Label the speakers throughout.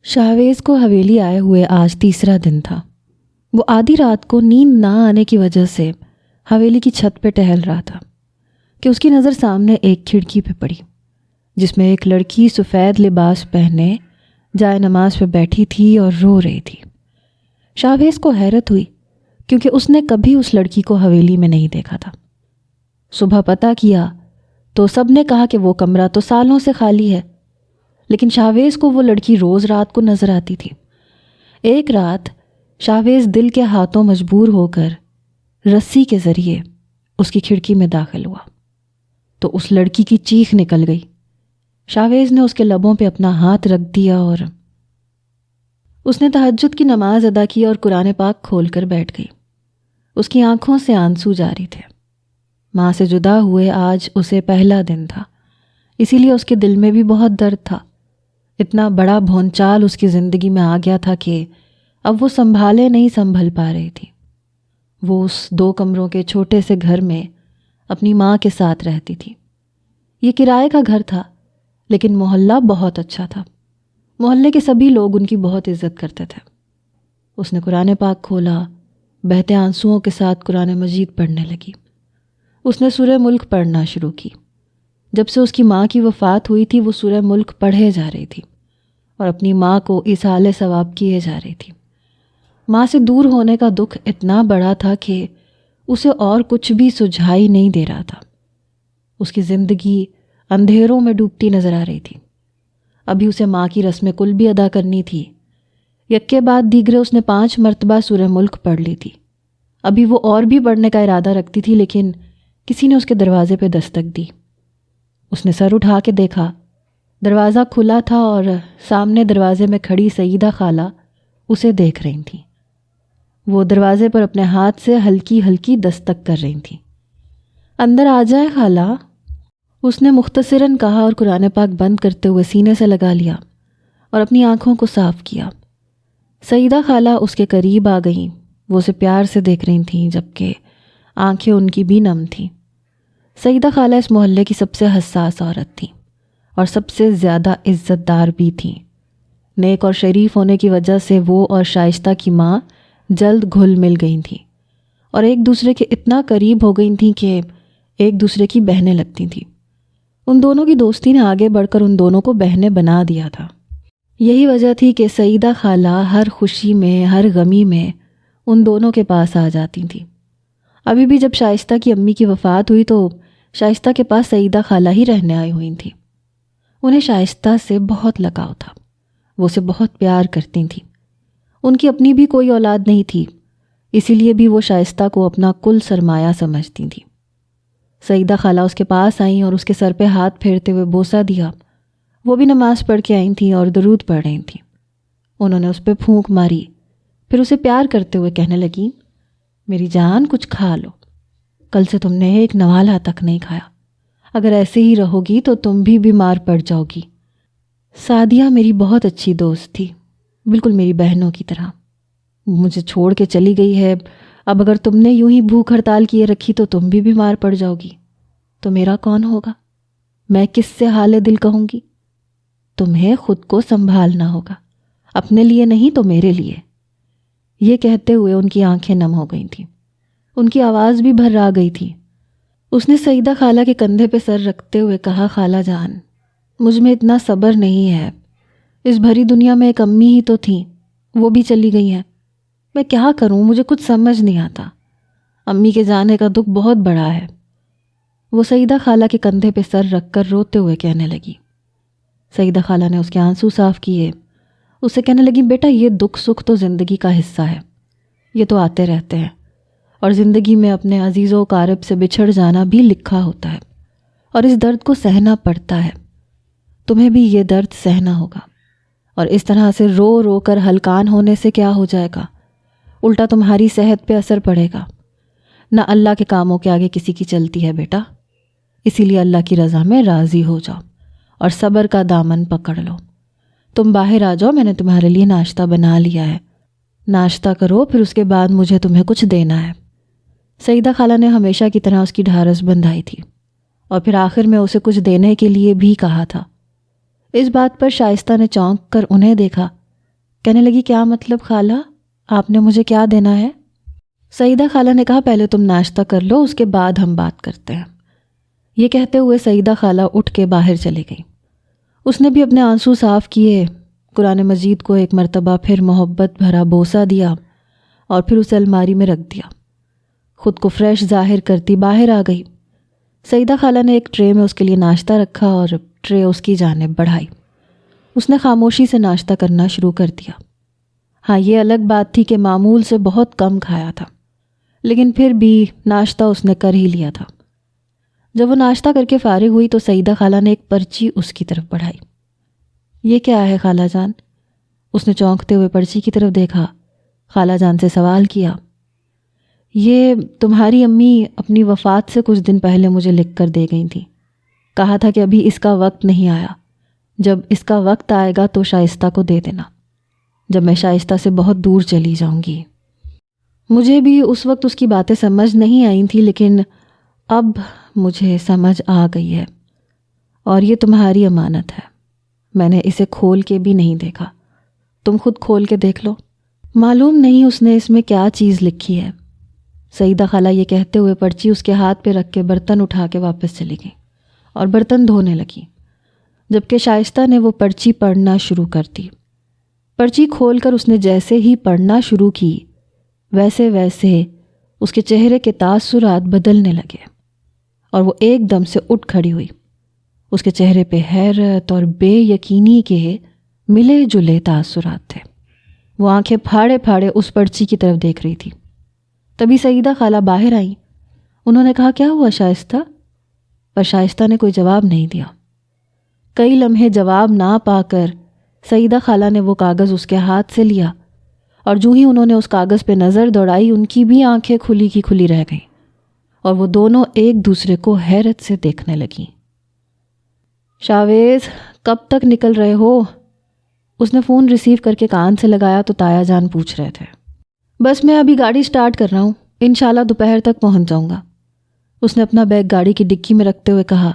Speaker 1: شاہویز کو حویلی آئے ہوئے آج تیسرا دن تھا۔ وہ آدھی رات کو نیند نہ آنے کی وجہ سے حویلی کی چھت پہ ٹہل رہا تھا کہ اس کی نظر سامنے ایک کھڑکی پہ پڑی جس میں ایک لڑکی سفید لباس پہنے جائے نماز پہ بیٹھی تھی اور رو رہی تھی۔ شاہویز کو حیرت ہوئی کیونکہ اس نے کبھی اس لڑکی کو حویلی میں نہیں دیکھا تھا۔ صبح پتہ کیا تو سب نے کہا کہ وہ کمرہ تو سالوں سے خالی ہے، لیکن شاہویز کو وہ لڑکی روز رات کو نظر آتی تھی۔ ایک رات شاہویز دل کے ہاتھوں مجبور ہو کر رسی کے ذریعے اس کی کھڑکی میں داخل ہوا تو اس لڑکی کی چیخ نکل گئی۔ شاہویز نے اس کے لبوں پہ اپنا ہاتھ رکھ دیا اور اس نے تہجد کی نماز ادا کی اور قرآن پاک کھول کر بیٹھ گئی۔ اس کی آنکھوں سے آنسو جاری تھے۔ ماں سے جدا ہوئے آج اسے پہلا دن تھا، اسی لیے اس کے دل میں بھی بہت درد تھا۔ اتنا بڑا بھونچال اس کی زندگی میں آ گیا تھا کہ اب وہ سنبھالے نہیں سنبھل پا رہی تھی۔ وہ اس 2 کمروں کے چھوٹے سے گھر میں اپنی ماں کے ساتھ رہتی تھی۔ یہ کرائے کا گھر تھا لیکن محلہ بہت اچھا تھا۔ محلے کے سبھی لوگ ان کی بہت عزت کرتے تھے۔ اس نے قرآن پاک کھولا، بہتے آنسوؤں کے ساتھ قرآن مجید پڑھنے لگی۔ اس نے سورہ ملک پڑھنا شروع کی۔ جب سے اس کی ماں کی وفات ہوئی تھی وہ سورہ ملک پڑھے جا رہی تھی اور اپنی ماں کو ایصال ثواب کیے جا رہی تھی۔ ماں سے دور ہونے کا دکھ اتنا بڑا تھا کہ اسے اور کچھ بھی سجھائی نہیں دے رہا تھا۔ اس کی زندگی اندھیروں میں ڈوبتی نظر آ رہی تھی۔ ابھی اسے ماں کی رسم کل بھی ادا کرنی تھی۔ یک کے بعد دیگرے اس نے 5 مرتبہ سورہ ملک پڑھ لی تھی۔ ابھی وہ اور بھی پڑھنے کا ارادہ رکھتی تھی لیکن کسی نے اس کے دروازے پہ دستک دی۔ اس نے سر اٹھا کے دیکھا، دروازہ کھلا تھا اور سامنے دروازے میں کھڑی سیدہ خالہ اسے دیکھ رہی تھیں۔ وہ دروازے پر اپنے ہاتھ سے ہلکی ہلکی دستک کر رہی تھیں۔ اندر آ جائے خالہ، اس نے مختصراً کہا اور قرآن پاک بند کرتے ہوئے سینے سے لگا لیا اور اپنی آنکھوں کو صاف کیا۔ سیدہ خالہ اس کے قریب آ گئیں۔ وہ اسے پیار سے دیکھ رہی تھیں جبکہ آنکھیں ان کی بھی نم تھیں۔ سیدہ خالہ اس محلے کی سب سے حساس عورت تھیں اور سب سے زیادہ عزت دار بھی تھیں۔ نیک اور شریف ہونے کی وجہ سے وہ اور شائستہ کی ماں جلد گھل مل گئی تھیں اور ایک دوسرے کے اتنا قریب ہو گئی تھیں کہ ایک دوسرے کی بہنیں لگتی تھیں۔ ان دونوں کی دوستی نے آگے بڑھ کر ان دونوں کو بہنیں بنا دیا تھا۔ یہی وجہ تھی کہ سیدہ خالہ ہر خوشی میں ہر غمی میں ان دونوں کے پاس آ جاتی تھیں۔ ابھی بھی جب شائستہ کی امی کی وفات ہوئی تو شائستہ کے پاس سیدہ خالہ ہی رہنے آئی ہوئی تھیں۔ انہیں شائستہ سے بہت لگاؤ تھا، وہ اسے بہت پیار کرتی تھیں۔ ان کی اپنی بھی کوئی اولاد نہیں تھی، اسی لیے بھی وہ شائستہ کو اپنا کل سرمایہ سمجھتی تھیں۔ سیدہ خالہ اس کے پاس آئیں اور اس کے سر پہ ہاتھ پھیرتے ہوئے بوسہ دیا۔ وہ بھی نماز پڑھ کے آئی تھیں اور درود پڑھ رہی تھیں۔ انہوں نے اس پہ پھونک ماری، پھر اسے پیار کرتے ہوئے کہنے لگیں، میری جان کچھ کھا لو، کل سے تم نے ایک نوالا تک نہیں کھایا، اگر ایسے ہی رہو گی تو تم بھی بیمار پڑ جاؤ گی۔ سعدیہ میری بہت اچھی دوست تھی، بالکل میری بہنوں کی طرح، مجھے چھوڑ کے چلی گئی ہے۔ اب اگر تم نے یوں ہی بھوک ہڑتال کیے رکھی تو تم بھی بیمار پڑ جاؤ گی تو میرا کون ہوگا؟ میں کس سے حال دل کہوں گی؟ تمہیں خود کو سنبھالنا ہوگا، اپنے لیے نہیں تو میرے لیے۔ یہ کہتے ہوئے ان کی آنکھیں نم ہو گئی تھیں، ان کی آواز بھی بھر آ گئی تھی۔ اس نے سیدہ خالہ کے کندھے پہ سر رکھتے ہوئے کہا، خالہ جان، مجھ میں اتنا صبر نہیں ہے۔ اس بھری دنیا میں ایک امی ہی تو تھیں، وہ بھی چلی گئی ہیں۔ میں کیا کروں، مجھے کچھ سمجھ نہیں آتا۔ امی کے جانے کا دکھ بہت بڑا ہے۔ وہ سیدہ خالہ کے کندھے پہ سر رکھ کر روتے ہوئے کہنے لگی۔ سیدہ خالہ نے اس کے آنسو صاف کیے، اسے کہنے لگی، بیٹا یہ دکھ سکھ تو زندگی کا حصہ ہے، یہ تو آتے رہتے ہیں، اور زندگی میں اپنے عزیز و اقارب سے بچھڑ جانا بھی لکھا ہوتا ہے اور اس درد کو سہنا پڑتا ہے۔ تمہیں بھی یہ درد سہنا ہوگا، اور اس طرح سے رو رو کر ہلکان ہونے سے کیا ہو جائے گا، الٹا تمہاری صحت پہ اثر پڑے گا۔ نہ اللہ کے کاموں کے آگے کسی کی چلتی ہے بیٹا، اسی لیے اللہ کی رضا میں راضی ہو جاؤ اور صبر کا دامن پکڑ لو۔ تم باہر آ جاؤ، میں نے تمہارے لیے ناشتہ بنا لیا ہے، ناشتہ کرو، پھر اس کے بعد مجھے تمہیں کچھ دینا ہے۔ سیدہ خالہ نے ہمیشہ کی طرح اس کی ڈھارس بندھائی تھی اور پھر آخر میں اسے کچھ دینے کے لیے بھی کہا تھا۔ اس بات پر شائستہ نے چونک کر انہیں دیکھا کہنے لگی کیا مطلب خالہ، آپ نے مجھے کیا دینا ہے؟ سعیدہ خالہ نے کہا پہلے تم ناشتہ کر لو، اس کے بعد ہم بات کرتے ہیں۔ یہ کہتے ہوئے سعیدہ خالہ اٹھ کے باہر چلی گئی۔ اس نے بھی اپنے آنسو صاف کیے، قرآن مجید کو ایک مرتبہ پھر محبت بھرا بوسہ دیا اور پھر اسے الماری میں رکھ دیا۔ خود کو فریش ظاہر کرتی باہر آ گئی۔ سعیدہ خالہ نے ایک ٹرے میں اس کے لیے ناشتہ رکھا اور ٹرے اس کی جانب بڑھائی۔ اس نے خاموشی سے ناشتہ کرنا شروع کر دیا۔ ہاں، یہ الگ بات تھی کہ معمول سے بہت کم کھایا تھا، لیکن پھر بھی ناشتہ اس نے کر ہی لیا تھا۔ جب وہ ناشتہ کر کے فارغ ہوئی تو سعیدہ خالہ نے ایک پرچی اس کی طرف بڑھائی۔ یہ کیا ہے خالہ جان؟ اس نے چونکتے ہوئے پرچی کی طرف دیکھا۔ خالہ جان سے سوال کیا۔ یہ تمہاری امی اپنی وفات سے کچھ دن پہلے مجھے لکھ کر دے گئی تھیں۔ کہا تھا کہ ابھی اس کا وقت نہیں آیا، جب اس کا وقت آئے گا تو شائستہ کو دے دینا، جب میں شائستہ سے بہت دور چلی جاؤں گی۔ مجھے بھی اس وقت اس کی باتیں سمجھ نہیں آئی تھیں، لیکن اب مجھے سمجھ آ گئی ہے، اور یہ تمہاری امانت ہے۔ میں نے اسے کھول کے بھی نہیں دیکھا، تم خود کھول کے دیکھ لو۔ معلوم نہیں اس نے اس میں کیا چیز لکھی ہے۔ سعیدہ خالہ یہ کہتے ہوئے پرچی اس کے ہاتھ پہ رکھ کے برتن اٹھا کے واپس چلی گئی اور برتن دھونے لگی، جبکہ شائستہ نے وہ پرچی پڑھنا شروع کر دی۔ پرچی کھول کر اس نے جیسے ہی پڑھنا شروع کی، ویسے ویسے اس کے چہرے کے تاثرات بدلنے لگے اور وہ ایک دم سے اٹھ کھڑی ہوئی۔ اس کے چہرے پہ حیرت اور بے یقینی کے ملے جلے تاثرات تھے۔ وہ آنکھیں پھاڑے پھاڑے اس پرچی کی طرف دیکھ رہی تھی۔ تبھی سعیدہ خالہ باہر آئیں۔ انہوں نے کہا کیا ہوا شائستہ؟ پر شائستہ نے کوئی جواب نہیں دیا۔ کئی لمحے جواب نہ پا کر سعیدہ خالہ نے وہ کاغذ اس کے ہاتھ سے لیا، اور جو ہی انہوں نے اس کاغذ پہ نظر دوڑائی ان کی بھی آنکھیں کھلی کی کھلی رہ گئیں اور وہ دونوں ایک دوسرے کو حیرت سے دیکھنے لگیں۔ شاویز، کب تک نکل رہے ہو؟ اس نے فون ریسیو کر کے کان سے لگایا تو تایا جان پوچھ رہے تھے۔ بس میں ابھی گاڑی سٹارٹ کر رہا ہوں، انشاءاللہ دوپہر تک پہنچ جاؤں گا، اس نے اپنا بیگ گاڑی کی ڈگی میں رکھتے ہوئے کہا،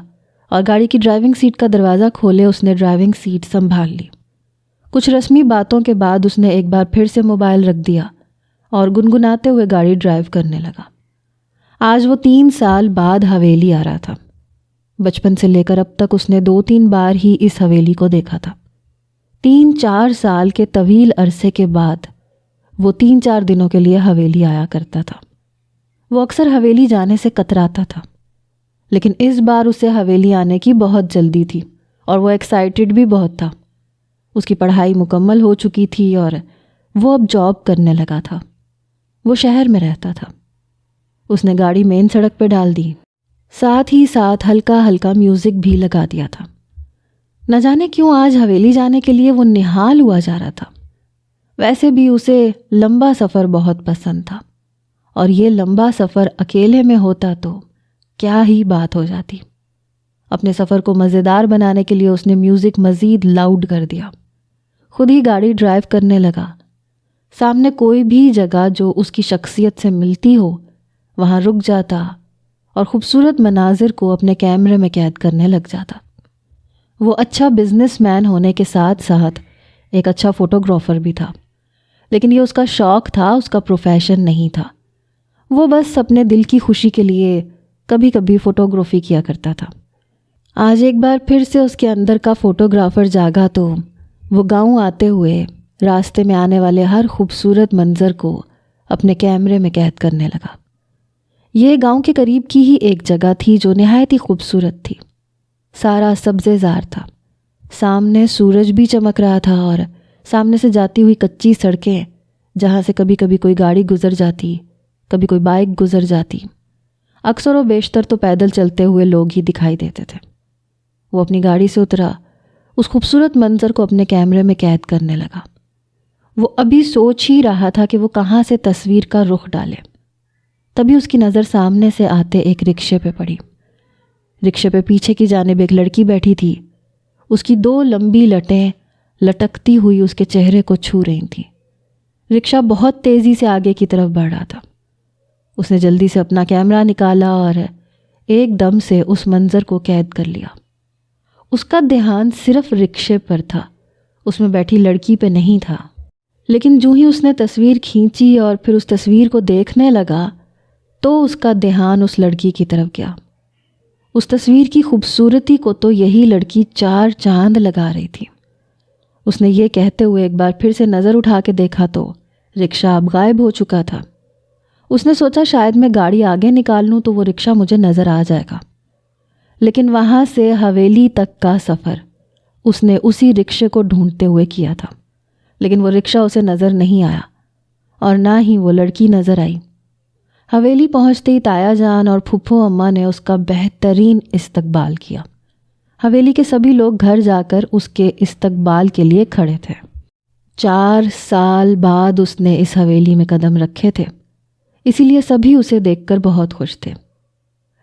Speaker 1: اور گاڑی کی ڈرائیونگ سیٹ کا دروازہ کھولے اس نے ڈرائیونگ سیٹ سنبھال لی۔ کچھ رسمی باتوں کے بعد اس نے ایک بار پھر سے موبائل رکھ دیا اور گنگناتے ہوئے گاڑی ڈرائیو کرنے لگا۔ آج وہ 3 سال بعد حویلی آ رہا تھا۔ بچپن سے لے کر اب تک اس نے 2-3 بار ہی اس حویلی کو دیکھا تھا۔ 3-4 سال کے طویل عرصے کے بعد وہ 3-4 دنوں کے لیے حویلی آیا کرتا تھا۔ وہ اکثر حویلی جانے سے کتراتا تھا، لیکن اس بار اسے حویلی آنے کی بہت جلدی تھی اور وہ ایکسائٹڈ بھی بہت تھا۔ اس کی پڑھائی مکمل ہو چکی تھی اور وہ اب جاب کرنے لگا تھا۔ وہ شہر میں رہتا تھا۔ اس نے گاڑی مین سڑک پہ ڈال دی، ساتھ ہی ساتھ ہلکا ہلکا میوزک بھی لگا دیا تھا۔ نہ جانے کیوں آج حویلی جانے کے لیے وہ نہال ہوا جا رہا تھا۔ ویسے بھی اسے لمبا سفر بہت پسند تھا، اور یہ لمبا سفر اکیلے میں ہوتا تو کیا ہی بات ہو جاتی۔ اپنے سفر کو مزیدار بنانے کے لیے اس نے میوزک مزید لاؤڈ کر دیا۔ خود ہی گاڑی ڈرائیو کرنے لگا۔ سامنے کوئی بھی جگہ جو اس کی شخصیت سے ملتی ہو وہاں رک جاتا اور خوبصورت مناظر کو اپنے کیمرے میں قید کرنے لگ جاتا۔ وہ اچھا بزنس مین ہونے کے ساتھ ساتھ ایک اچھا فوٹوگرافر بھی تھا، لیکن یہ اس کا شوق تھا، اس کا پروفیشن نہیں تھا۔ وہ بس اپنے دل کی خوشی کے لیے کبھی کبھی فوٹوگرافی کیا کرتا تھا۔ آج ایک بار پھر سے اس کے اندر کا فوٹوگرافر جاگا تو وہ گاؤں آتے ہوئے راستے میں آنے والے ہر خوبصورت منظر کو اپنے کیمرے میں قید کرنے لگا۔ یہ گاؤں کے قریب کی ہی ایک جگہ تھی جو نہایت ہی خوبصورت تھی۔ سارا سبزے زار تھا، سامنے سورج بھی چمک رہا تھا اور سامنے سے جاتی ہوئی کچی سڑکیں جہاں سے کبھی کبھی کوئی گاڑی گزر جاتی، کبھی کوئی بائک گزر جاتی۔ اکثر و بیشتر تو پیدل چلتے ہوئے لوگ ہی دکھائی دیتے تھے۔ وہ اپنی گاڑی سے اترا، اس خوبصورت منظر کو اپنے کیمرے میں قید کرنے لگا۔ وہ ابھی سوچ ہی رہا تھا کہ وہ کہاں سے تصویر کا رخ ڈالے، تبھی اس کی نظر سامنے سے آتے ایک رکشے پہ پڑی۔ رکشے پہ پیچھے کی جانب ایک لڑکی بیٹھی تھی۔ اس کی 2 لمبی لٹیں لٹکتی ہوئی اس کے چہرے کو چھو رہی تھیں۔ رکشہ بہت تیزی سے آگے کی طرف بڑھ رہا تھا۔ اس نے جلدی سے اپنا کیمرہ نکالا اور ایک دم سے اس منظر کو قید کر لیا۔ اس کا دھیان صرف رکشے پر تھا، اس میں بیٹھی لڑکی پہ نہیں تھا۔ لیکن جو ہی اس نے تصویر کھینچی اور پھر اس تصویر کو دیکھنے لگا تو اس کا دھیان اس لڑکی کی طرف گیا۔ اس تصویر کی خوبصورتی کو تو یہی لڑکی 4 چاند لگا رہی تھی۔ اس نے یہ کہتے ہوئے ایک بار پھر سے نظر اٹھا کے دیکھا تو رکشہ اب غائب ہو چکا تھا۔ اس نے سوچا شاید میں گاڑی آگے نکال لوں تو وہ رکشہ مجھے نظر آ جائے گا، لیکن وہاں سے حویلی تک کا سفر اس نے اسی رکشے کو ڈھونڈتے ہوئے کیا تھا، لیکن وہ رکشہ اسے نظر نہیں آیا اور نہ ہی وہ لڑکی نظر آئی۔ حویلی پہنچتے ہی تایا جان اور پھپھو اماں نے اس کا بہترین استقبال کیا۔ حویلی کے سبھی لوگ گھر جا کر اس کے استقبال کے لیے کھڑے تھے۔ 4 سال بعد اس نے اس حویلی میں قدم رکھے تھے، اسی لیے سبھی اسے دیکھ کر بہت خوش تھے۔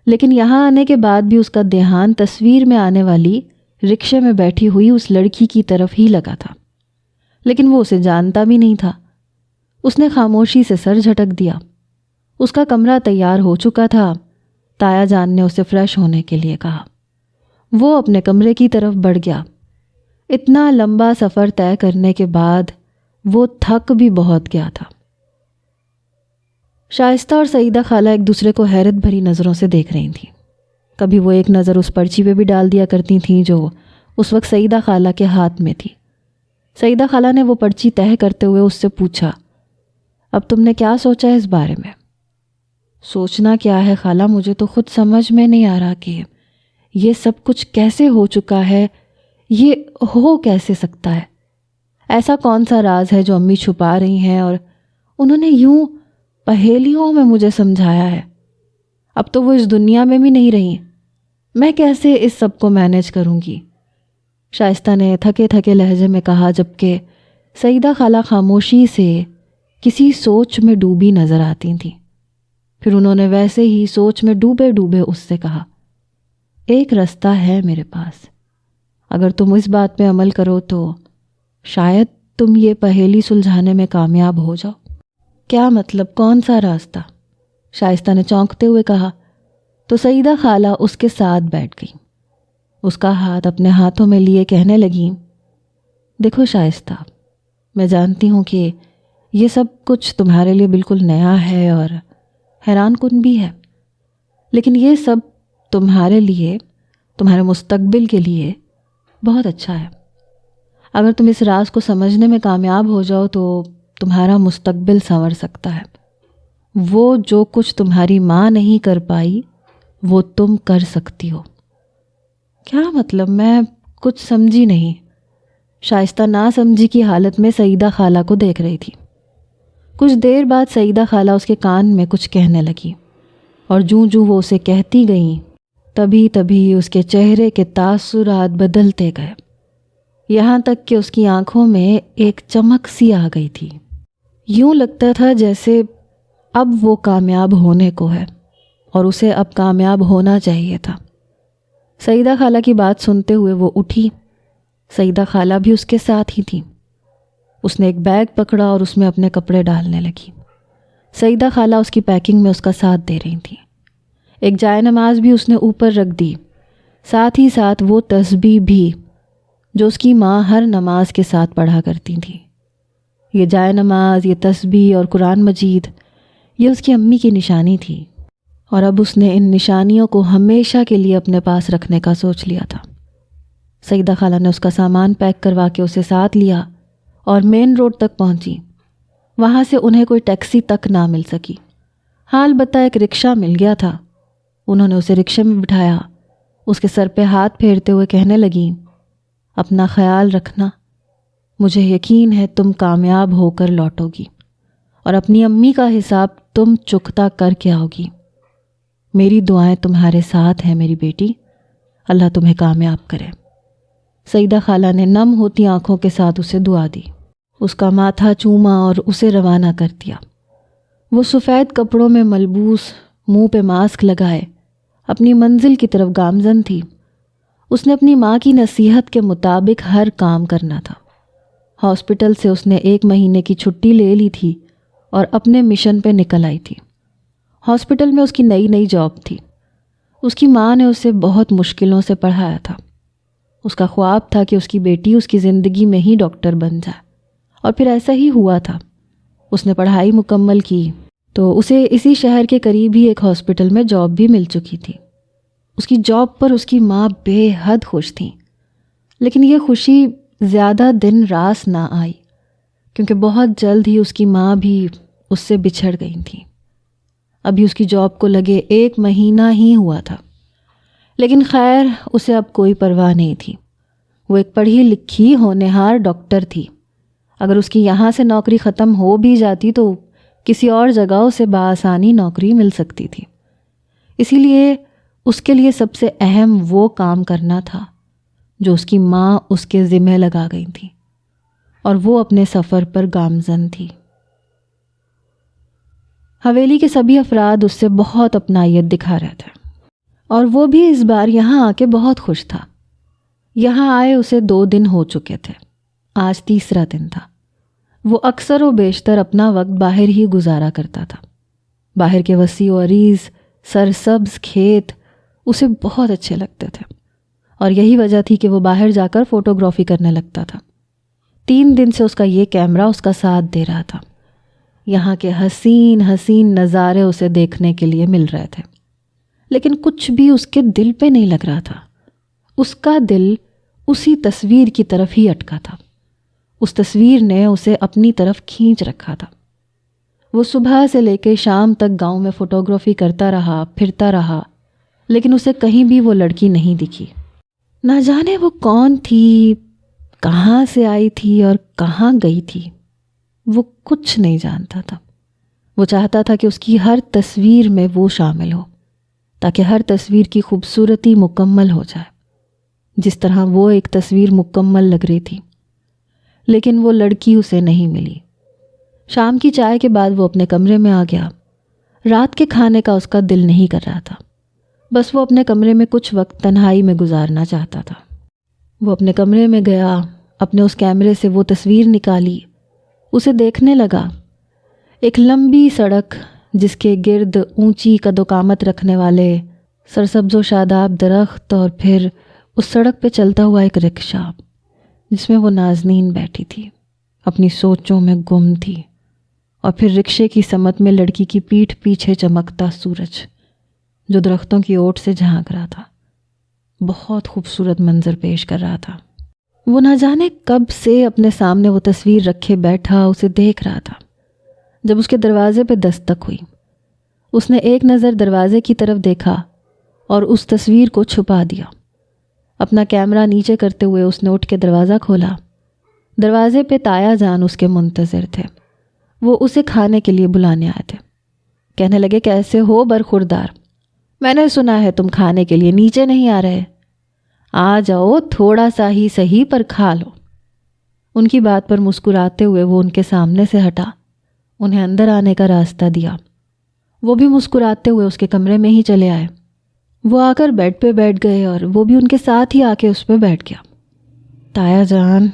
Speaker 1: لیکن یہاں آنے کے بعد بھی اس کا دھیان تصویر میں آنے والی رکشے میں بیٹھی ہوئی اس لڑکی کی طرف ہی لگا تھا، لیکن وہ اسے جانتا بھی نہیں تھا۔ اس نے خاموشی سے سر جھٹک دیا۔ اس کا کمرہ تیار ہو چکا تھا۔ تایا جان نے اسے فریش ہونے کے لیے کہا۔ وہ اپنے کمرے کی طرف بڑھ گیا۔ اتنا لمبا سفر طے کرنے کے بعد وہ تھک بھی بہت گیا تھا۔ شائستہ اور سعیدہ خالہ ایک دوسرے کو حیرت بھری نظروں سے دیکھ رہی تھیں۔ کبھی وہ ایک نظر اس پرچی پہ بھی ڈال دیا کرتی تھیں جو اس وقت سعیدہ خالہ کے ہاتھ میں تھی۔ سعیدہ خالہ نے وہ پرچی تہہ کرتے ہوئے اس سے پوچھا، اب تم نے کیا سوچا ہے اس بارے میں؟ سوچنا کیا ہے خالہ، مجھے تو خود سمجھ میں نہیں آ رہا کہ یہ سب کچھ کیسے ہو چکا ہے، یہ ہو کیسے سکتا ہے؟ ایسا کون سا راز ہے جو امی چھپا رہی ہیں اور انہوں نے یوں پہیلیوں میں مجھے سمجھایا ہے؟ اب تو وہ اس دنیا میں بھی نہیں رہی، میں کیسے اس سب کو مینیج کروں گی؟ شائستہ نے تھکے تھکے لہجے میں کہا، جبکہ سعیدہ خالہ خاموشی سے کسی سوچ میں ڈوبی نظر آتی تھیں۔ پھر انہوں نے ویسے ہی سوچ میں ڈوبے ڈوبے اس سے کہا، ایک رستہ ہے میرے پاس، اگر تم اس بات پہ عمل کرو تو شاید تم یہ پہیلی سلجھانے میں کامیاب ہو جاؤ۔ کیا مطلب، کون سا راستہ؟ شائستہ نے چونکتے ہوئے کہا۔ تو سعیدہ خالہ اس کے ساتھ بیٹھ گئی، اس کا ہاتھ اپنے ہاتھوں میں لیے کہنے لگیں، دیکھو شائستہ، میں جانتی ہوں کہ یہ سب کچھ تمہارے لیے بالکل نیا ہے اور حیران کن بھی ہے، لیکن یہ سب تمہارے لیے، تمہارے مستقبل کے لیے بہت اچھا ہے۔ اگر تم اس راز کو سمجھنے میں کامیاب ہو جاؤ تو تمہارا مستقبل سنور سکتا ہے۔ وہ جو کچھ تمہاری ماں نہیں کر پائی وہ تم کر سکتی ہو۔ کیا مطلب؟ میں کچھ سمجھی نہیں۔ شائستہ نا سمجھی کی حالت میں سعیدہ خالہ کو دیکھ رہی تھی۔ کچھ دیر بعد سعیدہ خالہ اس کے کان میں کچھ کہنے لگی، اور جوں جوں وہ اسے کہتی گئیں تبھی تبھی اس کے چہرے کے تاثرات بدلتے گئے، یہاں تک کہ اس کی آنکھوں میں ایک چمک سی آ گئی تھی۔ یوں لگتا تھا جیسے اب وہ کامیاب ہونے کو ہے اور اسے اب کامیاب ہونا چاہیے تھا۔ سعیدہ خالہ کی بات سنتے ہوئے وہ اٹھی۔ سعیدہ خالہ بھی اس کے ساتھ ہی تھی۔ اس نے ایک بیگ پکڑا اور اس میں اپنے کپڑے ڈالنے لگی۔ سعیدہ خالہ اس کی پیکنگ میں اس کا ساتھ دے رہی تھیں۔ ایک جائے نماز بھی اس نے اوپر رکھ دی، ساتھ ہی ساتھ وہ تسبیح بھی جو اس کی ماں ہر نماز کے ساتھ پڑھا کرتی تھی۔ یہ جائے نماز، یہ تسبیح اور قرآن مجید، یہ اس کی امی کی نشانی تھی، اور اب اس نے ان نشانیوں کو ہمیشہ کے لیے اپنے پاس رکھنے کا سوچ لیا تھا۔ سعیدہ خالہ نے اس کا سامان پیک کروا کے اسے ساتھ لیا اور مین روڈ تک پہنچی۔ وہاں سے انہیں کوئی ٹیکسی تک نہ مل سکی، ہاں البتہ ایک رکشہ مل گیا تھا۔ انہوں نے اسے رکشے میں بٹھایا، اس کے سر پہ ہاتھ پھیرتے ہوئے کہنے لگیں، اپنا خیال رکھنا، مجھے یقین ہے تم کامیاب ہو کر لوٹو گی اور اپنی امی کا حساب تم چکتا کر کے آؤ گی۔ میری دعائیں تمہارے ساتھ ہیں میری بیٹی، اللہ تمہیں کامیاب کرے۔ سعیدہ خالہ نے نم ہوتی آنکھوں کے ساتھ اسے دعا دی، اس کا ماتھا چوما اور اسے روانہ کر دیا۔ وہ سفید کپڑوں میں ملبوس، منہ پہ ماسک لگائے اپنی منزل کی طرف گامزن تھی۔ اس نے اپنی ماں کی نصیحت کے مطابق ہر کام کرنا تھا۔ ہاسپٹل سے اس نے 1 مہینے کی چھٹی لے لی تھی اور اپنے مشن پہ نکل آئی تھی۔ ہاسپٹل میں اس کی نئی جاب تھی۔ اس کی ماں نے اسے بہت مشکلوں سے پڑھایا تھا۔ اس کا خواب تھا کہ اس کی بیٹی اس کی زندگی میں ہی ڈاکٹر بن جائے اور پھر ایسا ہی ہوا تھا۔ اس نے پڑھائی مکمل کی تو اسے اسی شہر کے قریب ہی ایک ہاسپٹل میں جاب بھی مل چکی تھی۔ اس کی جاب پر اس کی ماں بے حد خوش تھیں، لیکن یہ خوشی زیادہ دن راس نہ آئی، کیونکہ بہت جلد ہی اس کی ماں بھی اس سے بچھڑ گئی تھیں۔ ابھی اس کی جاب کو لگے 1 مہینہ ہی ہوا تھا، لیکن خیر اسے اب کوئی پرواہ نہیں تھی۔ وہ ایک پڑھی لکھی ہونہار ڈاکٹر تھی۔ اگر اس کی یہاں سے نوکری ختم ہو بھی جاتی تو کسی اور جگہ اسے بآسانی نوکری مل سکتی تھی۔ اسی لیے اس کے لیے سب سے اہم وہ کام کرنا تھا جو اس کی ماں اس کے ذمہ لگا گئی تھی، اور وہ اپنے سفر پر گامزن تھی۔ حویلی کے سبھی افراد اس سے بہت اپنائیت دکھا رہے تھے، اور وہ بھی اس بار یہاں آ کے بہت خوش تھا۔ یہاں آئے اسے 2 دن ہو چکے تھے، آج تیسرا دن تھا۔ وہ اکثر و بیشتر اپنا وقت باہر ہی گزارا کرتا تھا۔ باہر کے وسیع و عریض سرسبز کھیت اسے بہت اچھے لگتے تھے، اور یہی وجہ تھی کہ وہ باہر جا کر فوٹوگرافی کرنے لگتا تھا۔ 3 دن سے اس کا یہ کیمرہ اس کا ساتھ دے رہا تھا۔ یہاں کے حسین حسین نظارے اسے دیکھنے کے لیے مل رہے تھے، لیکن کچھ بھی اس کے دل پہ نہیں لگ رہا تھا۔ اس کا دل اسی تصویر کی طرف ہی اٹکا تھا۔ اس تصویر نے اسے اپنی طرف کھینچ رکھا تھا۔ وہ صبح سے لے کے شام تک گاؤں میں فوٹوگرافی کرتا رہا، پھرتا رہا، لیکن اسے کہیں بھی وہ لڑکی نہیں دکھی۔ نہ جانے وہ کون تھی، کہاں سے آئی تھی اور کہاں گئی تھی، وہ کچھ نہیں جانتا تھا۔ وہ چاہتا تھا کہ اس کی ہر تصویر میں وہ شامل ہو، تاکہ ہر تصویر کی خوبصورتی مکمل ہو جائے، جس طرح وہ ایک تصویر مکمل لگ رہی تھی۔ لیکن وہ لڑکی اسے نہیں ملی۔ شام کی چائے کے بعد وہ اپنے کمرے میں آ گیا۔ رات کے کھانے کا اس کا دل نہیں کر رہا تھا، بس وہ اپنے کمرے میں کچھ وقت تنہائی میں گزارنا چاہتا تھا۔ وہ اپنے کمرے میں گیا، اپنے اس کیمرے سے وہ تصویر نکالی، اسے دیکھنے لگا۔ ایک لمبی سڑک جس کے گرد اونچی قد و قامت رکھنے والے سرسبز و شاداب درخت، اور پھر اس سڑک پہ چلتا ہوا ایک رکشہ جس میں وہ نازنین بیٹھی تھی، اپنی سوچوں میں گم تھی، اور پھر رکشے کی سمت میں لڑکی کی پیٹھ پیچھے چمکتا سورج جو درختوں کی اوٹ سے جھانک رہا تھا، بہت خوبصورت منظر پیش کر رہا تھا۔ وہ نہ جانے کب سے اپنے سامنے وہ تصویر رکھے بیٹھا اسے دیکھ رہا تھا، جب اس کے دروازے پہ دستک ہوئی۔ اس نے ایک نظر دروازے کی طرف دیکھا اور اس تصویر کو چھپا دیا۔ اپنا کیمرہ نیچے کرتے ہوئے اس نے اٹھ کے دروازہ کھولا۔ دروازے پہ تایا جان اس کے منتظر تھے۔ وہ اسے کھانے کے لیے بلانے آئے تھے۔ کہنے لگے، کیسے ہو برخوردار؟ میں نے سنا ہے تم کھانے کے لیے نیچے نہیں آ رہے، آ جاؤ، تھوڑا سا ہی صحیح پر کھا لو۔ ان کی بات پر مسکراتے ہوئے وہ ان کے سامنے سے ہٹا، انہیں اندر آنے کا راستہ دیا۔ وہ بھی مسکراتے ہوئے اس کے کمرے میں ہی چلے آئے۔ وہ آ کر بیڈ پہ بیٹھ گئے اور وہ بھی ان کے ساتھ ہی آ کے اس پہ بیٹھ گیا۔ تایا جان،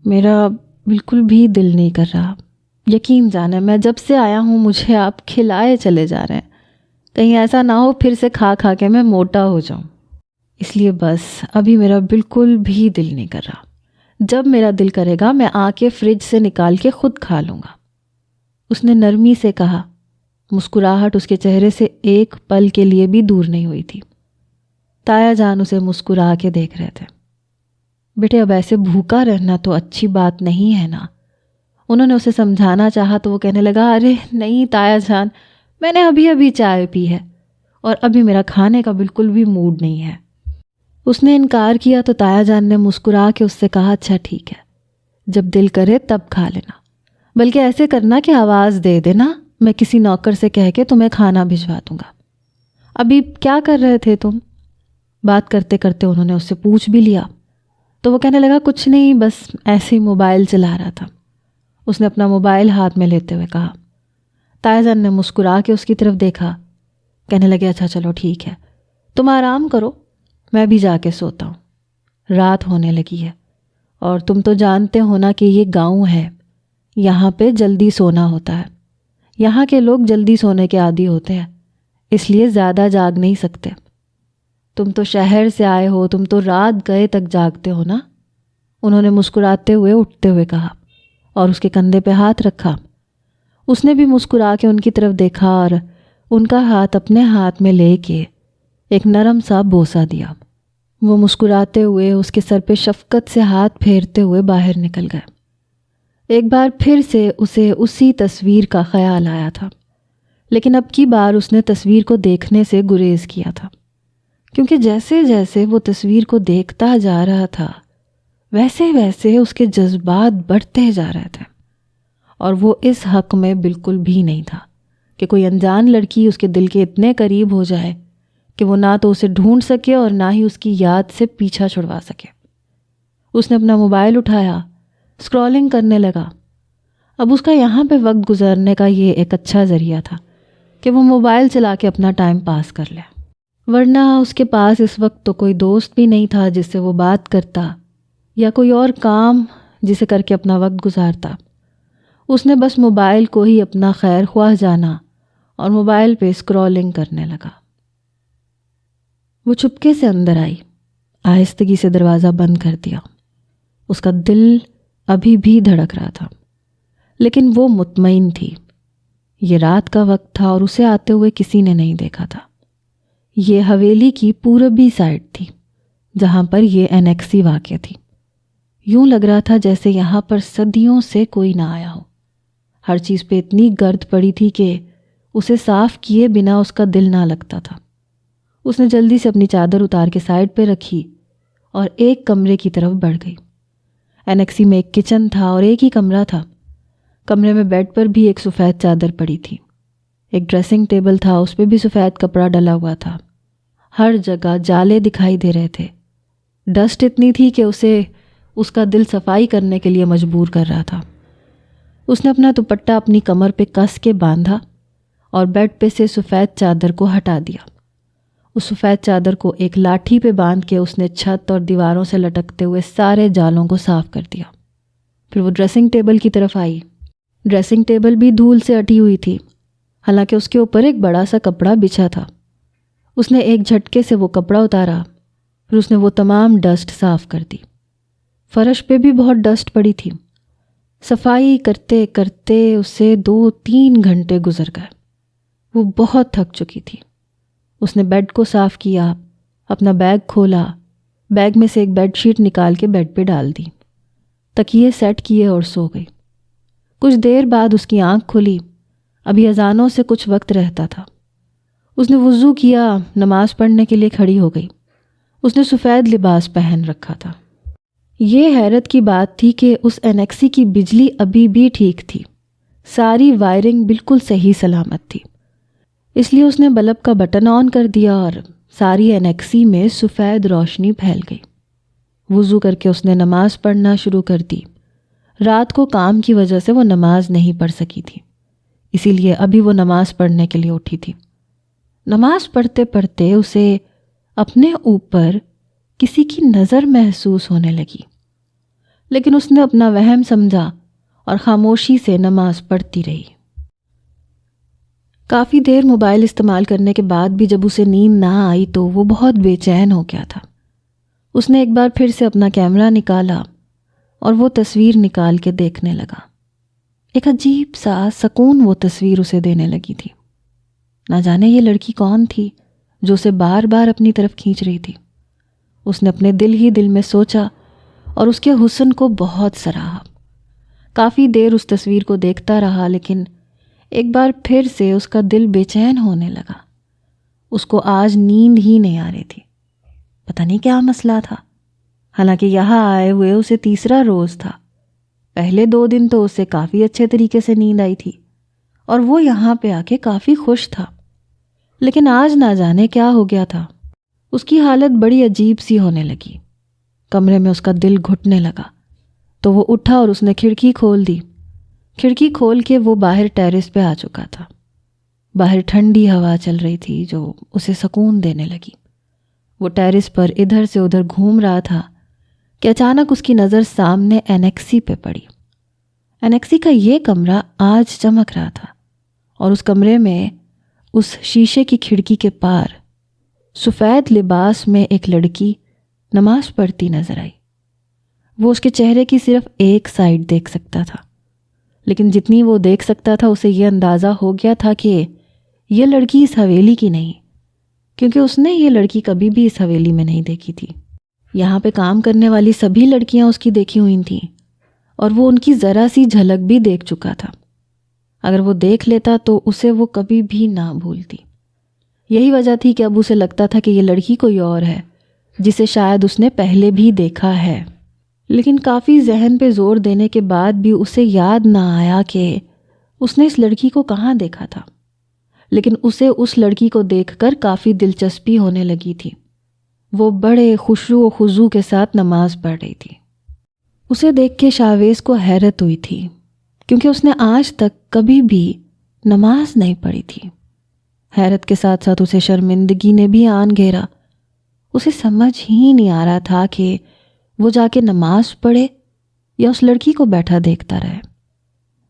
Speaker 1: میرا بالکل بھی دل نہیں کر رہا۔ یقین جانے میں جب سے آیا ہوں مجھے آپ کھلائے چلے جا رہے ہیں، کہیں ایسا نہ ہو پھر سے کھا کھا کے میں موٹا ہو جاؤں، اس لیے بس ابھی میرا بالکل بھی دل نہیں کر رہا۔ جب میرا دل کرے گا میں آ کے فریج سے نکال کے خود کھا لوں گا، اس نے نرمی سے کہا۔ مسکراہٹ اس کے چہرے سے ایک پل کے لیے بھی دور نہیں ہوئی تھی۔ تایا جان اسے مسکرا کے دیکھ رہے تھے۔ بیٹے، اب ایسے بھوکا رہنا تو اچھی بات نہیں ہے نا۔ انہوں نے اسے سمجھانا چاہا تو وہ کہنے لگا، ارے نہیں تایا جان، میں نے ابھی ابھی چائے پی ہے اور ابھی میرا کھانے کا بالکل بھی موڈ نہیں ہے۔ اس نے انکار کیا تو تایا جان نے مسکرا کے اس سے کہا، اچھا ٹھیک ہے، جب دل کرے تب کھا لینا، بلکہ ایسے کرنا کہ آواز دے دینا، میں کسی نوکر سے کہہ کے تمہیں کھانا بھجوا دوں گا۔ ابھی کیا کر رہے تھے تم؟ بات کرتے کرتے انہوں نے اس سے پوچھ بھی لیا تو وہ کہنے لگا، کچھ نہیں، بس ایسے ہی موبائل چلا رہا تھا۔ اس نے اپنا موبائل ہاتھ میں لیتے ہوئے کہا۔ تایا جان نے مسکرا کے اس کی طرف دیکھا، کہنے لگے، اچھا چلو ٹھیک ہے، تم آرام کرو، میں بھی جا کے سوتا ہوں، رات ہونے لگی ہے، اور تم تو جانتے ہو نا کہ یہ گاؤں ہے، یہاں پہ جلدی سونا ہوتا ہے، یہاں کے لوگ جلدی سونے کے عادی ہوتے ہیں، اس لیے زیادہ جاگ نہیں سکتے۔ تم تو شہر سے آئے ہو، تم تو رات گئے تک جاگتے ہو نا۔ انہوں نے مسکراتے ہوئے اٹھتے ہوئے کہا، اور اس کے کندھے پہ ہاتھ رکھا۔ اس نے بھی مسکرا کے ان کی طرف دیکھا اور ان کا ہاتھ اپنے ہاتھ میں لے کے ایک نرم سا بوسہ دیا۔ وہ مسکراتے ہوئے اس کے سر پہ شفقت سے ہاتھ پھیرتے ہوئے باہر نکل گئے۔ ایک بار پھر سے اسے اسی تصویر کا خیال آیا تھا، لیکن اب کی بار اس نے تصویر کو دیکھنے سے گریز کیا تھا، کیونکہ جیسے جیسے وہ تصویر کو دیکھتا جا رہا تھا ویسے ویسے اس کے جذبات بڑھتے جا رہے تھے، اور وہ اس حق میں بالکل بھی نہیں تھا کہ کوئی انجان لڑکی اس کے دل کے اتنے قریب ہو جائے کہ وہ نہ تو اسے ڈھونڈ سکے اور نہ ہی اس کی یاد سے پیچھا چھڑوا سکے۔ اس نے اپنا موبائل اٹھایا، اسکرولنگ کرنے لگا۔ اب اس کا یہاں پہ وقت گزارنے کا یہ ایک اچھا ذریعہ تھا کہ وہ موبائل چلا کے اپنا ٹائم پاس کر لے، ورنہ اس کے پاس اس وقت تو کوئی دوست بھی نہیں تھا جس سے وہ بات کرتا یا کوئی اور کام جسے کر کے اپنا وقت گزارتا۔ اس نے بس موبائل کو ہی اپنا خیر خواہ جانا اور موبائل پہ اسکرولنگ کرنے لگا۔ وہ چپکے سے اندر آئی، آہستگی سے دروازہ بند کر دیا۔ اس کا دل ابھی بھی دھڑک رہا تھا، لیکن وہ مطمئن تھی۔ یہ رات کا وقت تھا اور اسے آتے ہوئے کسی نے نہیں دیکھا تھا۔ یہ حویلی کی پوربی سائڈ تھی جہاں پر یہ انیکسی واقع تھی۔ یوں لگ رہا تھا جیسے یہاں پر صدیوں سے کوئی نہ آیا ہو۔ ہر چیز پہ اتنی گرد پڑی تھی کہ اسے صاف کیے بنا اس کا دل نہ لگتا تھا۔ اس نے جلدی سے اپنی چادر اتار کے سائڈ پہ رکھی اور ایک کمرے کی طرف بڑھ گئی۔ انیکسی میں ایک کچن تھا اور ایک ہی کمرہ تھا۔ کمرے میں بیڈ پر بھی ایک سفید چادر پڑی تھی۔ ایک ڈریسنگ ٹیبل تھا، اس پہ بھی سفید کپڑا ڈلا ہوا تھا۔ ہر جگہ جالے دکھائی دے رہے تھے۔ ڈسٹ اتنی تھی کہ اسے اس کا دل صفائی کرنے کے لیے مجبور کر رہا تھا۔ اس نے اپنا دوپٹہ اپنی کمر پہ کس کے باندھا اور بیڈ پہ سے سفید چادر کو ہٹا دیا۔ اس سفید چادر کو ایک لاٹھی پہ باندھ کے اس نے چھت اور دیواروں سے لٹکتے ہوئے سارے جالوں کو صاف کر دیا۔ پھر وہ ڈریسنگ ٹیبل کی طرف آئی۔ ڈریسنگ ٹیبل بھی دھول سے اٹی ہوئی تھی، حالانکہ اس کے اوپر ایک بڑا سا کپڑا بچھا تھا۔ اس نے ایک جھٹکے سے وہ کپڑا اتارا، پھر اس نے وہ تمام ڈسٹ صاف کر دی۔ فرش پہ بھی بہت ڈسٹ پڑی تھی۔ صفائی کرتے کرتے اسے 2-3 گھنٹے گزر گئے۔ وہ بہت تھک چکی تھی۔ اس نے بیڈ کو صاف کیا، اپنا بیگ کھولا، بیگ میں سے ایک بیڈ شیٹ نکال کے بیڈ پہ ڈال دی، تکیے سیٹ کیے اور سو گئی۔ کچھ دیر بعد اس کی آنکھ کھلی۔ ابھی اذانوں سے کچھ وقت رہتا تھا۔ اس نے وضو کیا، نماز پڑھنے کے لیے کھڑی ہو گئی۔ اس نے سفید لباس پہن رکھا تھا۔ یہ حیرت کی بات تھی کہ اس انیکسی کی بجلی ابھی بھی ٹھیک تھی، ساری وائرنگ بالکل صحیح سلامت تھی۔ اس لیے اس نے بلب کا بٹن آن کر دیا اور ساری انیکسی میں سفید روشنی پھیل گئی۔ وضو کر کے اس نے نماز پڑھنا شروع کر دی۔ رات کو کام کی وجہ سے وہ نماز نہیں پڑھ سکی تھی، اسی لیے ابھی وہ نماز پڑھنے کے لیے اٹھی تھی۔ نماز پڑھتے پڑھتے اسے اپنے اوپر کسی کی نظر محسوس ہونے لگی، لیکن اس نے اپنا وہم سمجھا اور خاموشی سے نماز پڑھتی رہی۔ کافی دیر موبائل استعمال کرنے کے بعد بھی جب اسے نیند نہ آئی تو وہ بہت بے چین ہو گیا تھا۔ اس نے ایک بار پھر سے اپنا کیمرہ نکالا اور وہ تصویر نکال کے دیکھنے لگا۔ ایک عجیب سا سکون وہ تصویر اسے دینے لگی تھی۔ نہ جانے یہ لڑکی کون تھی جو اسے بار بار اپنی طرف کھینچ رہی تھی۔ اس نے اپنے دل ہی دل میں سوچا اور اس کے حسن کو بہت سراہا۔ کافی دیر اس تصویر کو دیکھتا رہا، لیکن ایک بار پھر سے اس کا دل بے چین ہونے لگا۔ اس کو آج نیند ہی نہیں آ رہی تھی۔ پتہ نہیں کیا مسئلہ تھا، حالانکہ یہاں آئے ہوئے اسے 3را روز تھا۔ پہلے 2 دن تو اسے کافی اچھے طریقے سے نیند آئی تھی اور وہ یہاں پہ آ کے کافی خوش تھا، لیکن آج نہ جانے کیا ہو گیا تھا۔ اس کی حالت بڑی عجیب سی ہونے لگی۔ کمرے میں اس کا دل گھٹنے لگا تو وہ اٹھا اور اس نے کھڑکی کھول دی۔ کھڑکی کھول کے وہ باہر ٹیرس پہ آ چکا تھا۔ باہر ٹھنڈی ہوا چل رہی تھی جو اسے سکون دینے لگی۔ وہ ٹیرس پر ادھر سے ادھر گھوم رہا تھا کہ اچانک اس کی نظر سامنے انیکسی پہ پڑی۔ انیکسی کا یہ کمرہ آج چمک رہا تھا اور اس کمرے میں اس شیشے کی کھڑکی کے پار سفید لباس میں ایک لڑکی نماز پڑھتی نظر آئی۔ وہ اس کے چہرے کی صرف ایک سائڈ دیکھ سکتا تھا لیکن جتنی وہ دیکھ سکتا تھا اسے یہ اندازہ ہو گیا تھا کہ یہ لڑکی اس حویلی کی نہیں، کیونکہ اس نے یہ لڑکی کبھی بھی اس حویلی میں نہیں دیکھی تھی۔ یہاں پہ کام کرنے والی سبھی لڑکیاں اس کی دیکھی ہوئی تھیں اور وہ ان کی ذرا سی جھلک بھی دیکھ چکا تھا۔ اگر وہ دیکھ لیتا تو اسے وہ کبھی بھی نہ بھولتی۔ یہی وجہ تھی کہ اب اسے لگتا تھا کہ یہ لڑکی کوئی اور ہے جسے شاید اس نے پہلے بھی دیکھا ہے، لیکن کافی ذہن پہ زور دینے کے بعد بھی اسے یاد نہ آیا کہ اس نے اس لڑکی کو کہاں دیکھا تھا۔ لیکن اسے اس لڑکی کو دیکھ کر کافی دلچسپی ہونے لگی تھی۔ وہ بڑے خشوع و خضوع کے ساتھ نماز پڑھ رہی تھی۔ اسے دیکھ کے شاہویز کو حیرت ہوئی تھی، کیونکہ اس نے آج تک کبھی بھی نماز نہیں پڑھی تھی۔ حیرت کے ساتھ ساتھ اسے شرمندگی نے بھی آن گھیرا۔ اسے سمجھ ہی نہیں آ رہا تھا کہ وہ جا کے نماز پڑھے یا اس لڑکی کو بیٹھا دیکھتا رہے۔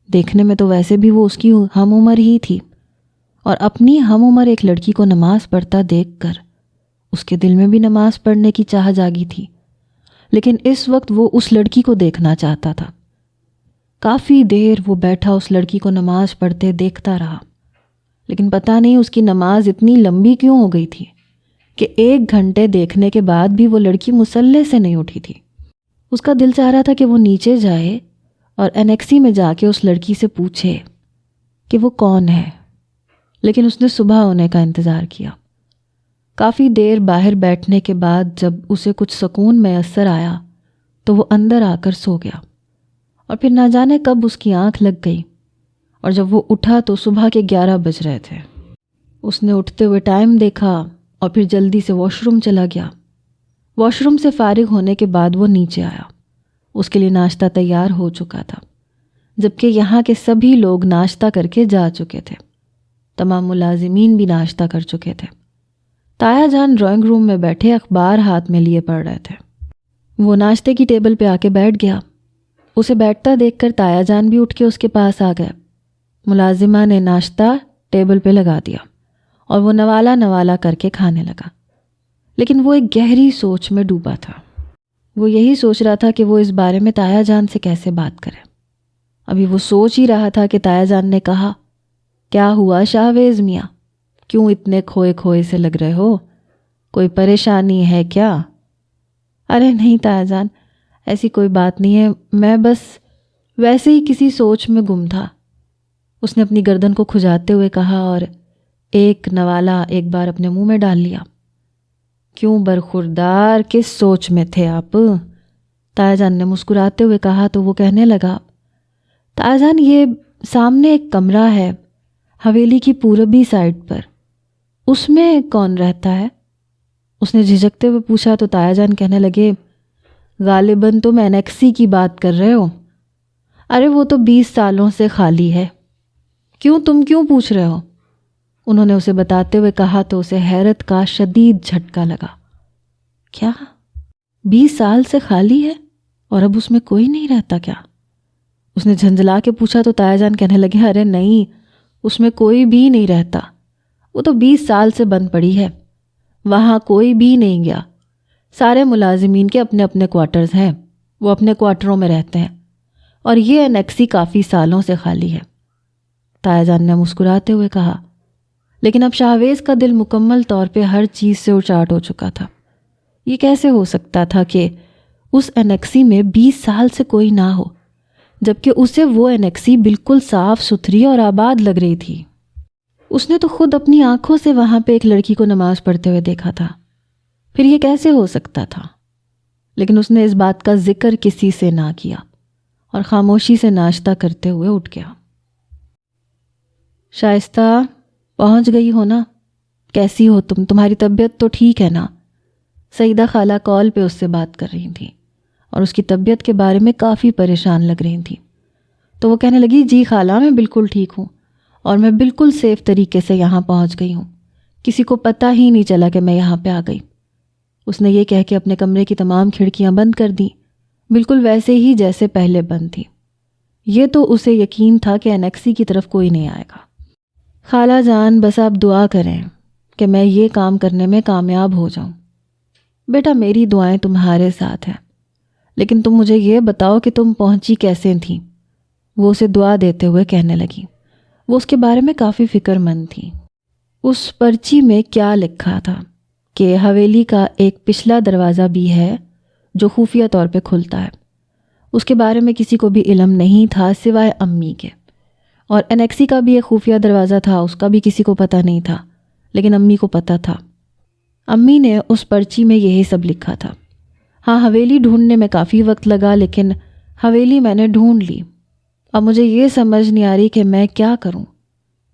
Speaker 1: دیکھنے میں تو ویسے بھی وہ اس کی ہم عمر ہی تھی، اور اپنی ہم عمر ایک لڑکی کو نماز پڑھتا دیکھ کر اس کے دل میں بھی نماز پڑھنے کی چاہ جاگی تھی۔ لیکن اس وقت وہ اس لڑکی کو دیکھنا چاہتا تھا۔ کافی دیر وہ بیٹھا اس لڑکی کو نماز پڑھتے دیکھتا رہا، لیکن پتہ نہیں اس کی نماز اتنی لمبی کیوں ہو گئی تھی کہ 1 گھنٹے دیکھنے کے بعد بھی وہ لڑکی مصلے سے نہیں اٹھی تھی۔ اس کا دل چاہ رہا تھا کہ وہ نیچے جائے اور انیکسی میں جا کے اس لڑکی سے پوچھے کہ وہ کون ہے، لیکن اس نے صبح ہونے کا انتظار کیا۔ کافی دیر باہر بیٹھنے کے بعد جب اسے کچھ سکون میسر آیا تو وہ اندر آ کر سو گیا، اور پھر نہ جانے کب اس کی آنکھ لگ گئی، اور جب وہ اٹھا تو صبح کے 11 بج رہے تھے۔ اس نے اٹھتے ہوئے ٹائم دیکھا اور پھر جلدی سے واش روم چلا گیا۔ واش روم سے فارغ ہونے کے بعد وہ نیچے آیا۔ اس کے لیے ناشتہ تیار ہو چکا تھا، جبکہ یہاں کے سبھی لوگ ناشتہ کر کے جا چکے تھے۔ تمام ملازمین بھی ناشتہ کر چکے تھے۔ تایا جان ڈرائنگ روم میں بیٹھے اخبار ہاتھ میں لیے پڑھ رہے تھے۔ وہ ناشتے کی ٹیبل پہ آ کے بیٹھ گیا۔ اسے بیٹھتا دیکھ کر تایا جان بھی اٹھ کے اس کے پاس آ گئے۔ ملازمہ نے ناشتہ ٹیبل پہ لگا دیا اور وہ نوالا کر کے کھانے لگا، لیکن وہ ایک گہری سوچ میں ڈوبا تھا۔ وہ یہی سوچ رہا تھا کہ وہ اس بارے میں تایا جان سے کیسے بات کرے۔ ابھی وہ سوچ ہی رہا تھا کہ تایا جان نے کہا، کیا ہوا شاہویز میاں، کیوں اتنے کھوئے کھوئے سے لگ رہے ہو؟ کوئی پریشانی ہے کیا؟ ارے نہیں تایا جان، ایسی کوئی بات نہیں ہے، میں بس ویسے ہی کسی سوچ میں گم تھا۔ اس نے اپنی گردن کو کھجاتے ہوئے کہا اور ایک نوالا ایک بار اپنے منہ میں ڈال لیا۔ کیوں برخوردار، کس سوچ میں تھے آپ؟ تایا جان نے مسکراتے ہوئے کہا تو وہ کہنے لگا، تایا جان یہ سامنے ایک کمرہ ہے حویلی کی پوربی سائڈ پر، اس میں کون رہتا ہے؟ اس نے جھجکتے ہوئے پوچھا تو تایا جان کہنے لگے، غالباً تم انیکسی کی بات کر رہے ہو۔ ارے وہ تو 20 سالوں سے خالی ہے۔ کیوں، تم کیوں پوچھ رہے ہو؟ انہوں نے اسے بتاتے ہوئے کہا تو اسے حیرت کا شدید جھٹکا لگا۔ کیا 20 سال سے خالی ہے اور اب اس میں کوئی نہیں رہتا کیا؟ اس نے جھنجھلا کے پوچھا تو تایا جان کہنے لگے، ارے نہیں، اس میں کوئی بھی نہیں رہتا، وہ تو 20 سال سے بند پڑی ہے، وہاں کوئی بھی نہیں گیا، سارے ملازمین کے اپنے اپنے کوارٹرز ہیں، وہ اپنے کوارٹروں میں رہتے ہیں، اور یہ انیکسی کافی سالوں سے خالی ہے۔ تایا جان نے مسکراتے ہوئے کہا، لیکن اب شاہویز کا دل مکمل طور پہ ہر چیز سے اچاٹ ہو چکا تھا۔ یہ کیسے ہو سکتا تھا کہ اس انیکسی میں 20 سال سے کوئی نہ ہو، جبکہ اسے وہ انیکسی بالکل صاف ستھری اور آباد لگ رہی تھی۔ اس نے تو خود اپنی آنکھوں سے وہاں پہ ایک لڑکی کو نماز پڑھتے ہوئے دیکھا تھا، پھر یہ کیسے ہو سکتا تھا؟ لیکن اس نے اس بات کا ذکر کسی سے نہ کیا اور خاموشی سے ناشتہ کرتے ہوئے اٹھ گیا۔ شائستہ، پہنچ گئی ہو نا؟ کیسی ہو تم؟ تمہاری طبیعت تو ٹھیک ہے نا؟ سعیدہ خالہ کال پہ اس سے بات کر رہی تھیں اور اس کی طبیعت کے بارے میں کافی پریشان لگ رہی تھیں۔ تو وہ کہنے لگی، جی خالہ، میں بالکل ٹھیک ہوں اور میں بالکل سیف طریقے سے یہاں پہنچ گئی ہوں، کسی کو پتہ ہی نہیں چلا کہ میں یہاں پہ آ گئی۔ اس نے یہ کہہ کے اپنے کمرے کی تمام کھڑکیاں بند کر دیں، بالکل ویسے ہی جیسے پہلے بند تھی۔ یہ تو اسے یقین تھا کہ انیکسی کی طرف کوئی نہیں آئے گا۔ خالہ جان، بس آپ دعا کریں کہ میں یہ کام کرنے میں کامیاب ہو جاؤں۔ بیٹا، میری دعائیں تمہارے ساتھ ہیں، لیکن تم مجھے یہ بتاؤ کہ تم پہنچی کیسے تھیں؟ وہ اسے دعا دیتے ہوئے کہنے لگی۔ وہ اس کے بارے میں کافی فکر مند تھی۔ اس پرچی میں کیا لکھا تھا کہ حویلی کا ایک پچھلا دروازہ بھی ہے جو خفیہ طور پہ کھلتا ہے۔ اس کے بارے میں کسی کو بھی علم نہیں تھا سوائے امی کے، اور انیکسی کا بھی ایک خفیہ دروازہ تھا، اس کا بھی کسی کو پتہ نہیں تھا، لیکن امی کو پتہ تھا۔ امی نے اس پرچی میں یہی سب لکھا تھا۔ ہاں، حویلی ڈھونڈنے میں کافی وقت لگا، لیکن حویلی میں نے ڈھونڈ لی۔ اب مجھے یہ سمجھ نہیں آ رہی کہ میں کیا کروں،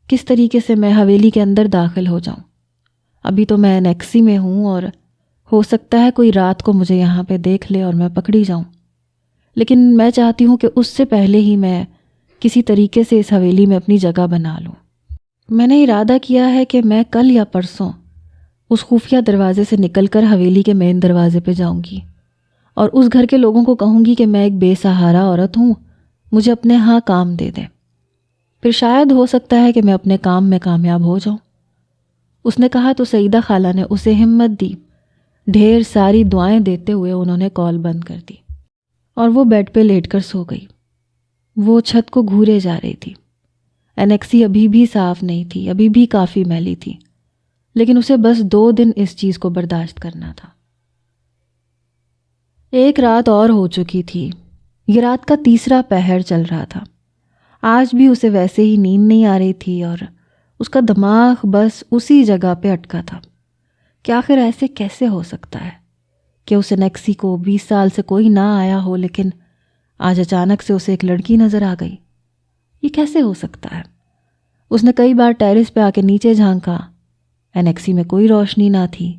Speaker 1: کس طریقے سے میں حویلی کے اندر داخل ہو جاؤں۔ ابھی تو میں انیکسی میں ہوں اور ہو سکتا ہے کوئی رات کو مجھے یہاں پہ دیکھ لے اور میں پکڑی جاؤں، لیکن میں چاہتی ہوں کہ اس سے پہلے ہی میں کسی طریقے سے اس حویلی میں اپنی جگہ بنا لوں۔ میں نے ارادہ کیا ہے کہ میں کل یا پرسوں اس خفیہ دروازے سے نکل کر حویلی کے مین دروازے پہ جاؤں گی اور اس گھر کے لوگوں کو کہوں گی کہ میں ایک بے سہارا عورت ہوں، مجھے اپنے ہاں کام دے دیں، پھر شاید ہو سکتا ہے کہ میں اپنے کام میں کامیاب ہو جاؤں۔ اس نے کہا تو سعیدہ خالہ نے اسے ہمت دی۔ ڈھیر ساری دعائیں دیتے ہوئے انہوں نے کال بند کر دی اور وہ بیڈ پہ لیٹ کر سو گئی۔ وہ چھت کو گھورے جا رہی تھی۔ انیکسی ابھی بھی صاف نہیں تھی، ابھی بھی کافی میلی تھی، لیکن اسے بس 2 دن اس چیز کو برداشت کرنا تھا۔ ایک رات اور ہو چکی تھی۔ یہ رات کا 3 پہر چل رہا تھا۔ آج بھی اسے ویسے ہی نیند نہیں آ رہی تھی اور اس کا دماغ بس اسی جگہ پہ اٹکا تھا کہ آخر ایسے کیسے ہو سکتا ہے کہ اس انیکسی کو 20 سال سے کوئی نہ آیا ہو، لیکن آج اچانک سے اسے ایک لڑکی نظر آ گئی۔ یہ کیسے ہو سکتا ہے؟ اس نے کئی بار ٹیرس پہ آ کے نیچے جھانکا، انیکسی میں کوئی روشنی نہ تھی۔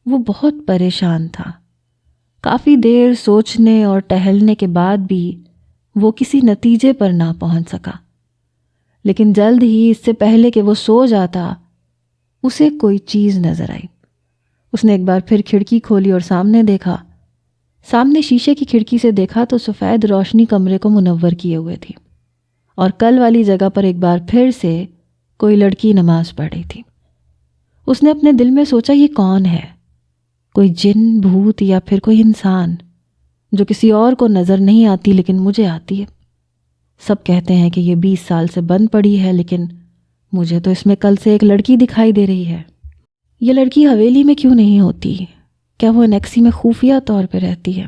Speaker 1: وہ بہت پریشان تھا۔ کافی دیر سوچنے اور ٹہلنے کے بعد بھی وہ کسی نتیجے پر نہ پہنچ سکا، لیکن جلد ہی اس سے پہلے کہ وہ سو جاتا اسے کوئی چیز نظر آئی۔ اس نے ایک بار پھر کھڑکی کھولی اور سامنے دیکھا۔ سامنے شیشے کی کھڑکی سے دیکھا تو سفید روشنی کمرے کو منور کیے ہوئے تھی، اور کل والی جگہ پر ایک بار پھر سے کوئی لڑکی نماز پڑھ رہی تھی۔ اس نے اپنے دل میں سوچا، یہ کون ہے؟ کوئی جن، بھوت یا پھر کوئی انسان جو کسی اور کو نظر نہیں آتی لیکن مجھے آتی ہے۔ سب کہتے ہیں کہ یہ 20 سال سے بند پڑی ہے، لیکن مجھے تو اس میں کل سے ایک لڑکی دکھائی دے رہی ہے۔ یہ لڑکی حویلی میں کیوں نہیں ہوتی؟ کیا وہ انیکسی میں خفیہ طور پہ رہتی ہے؟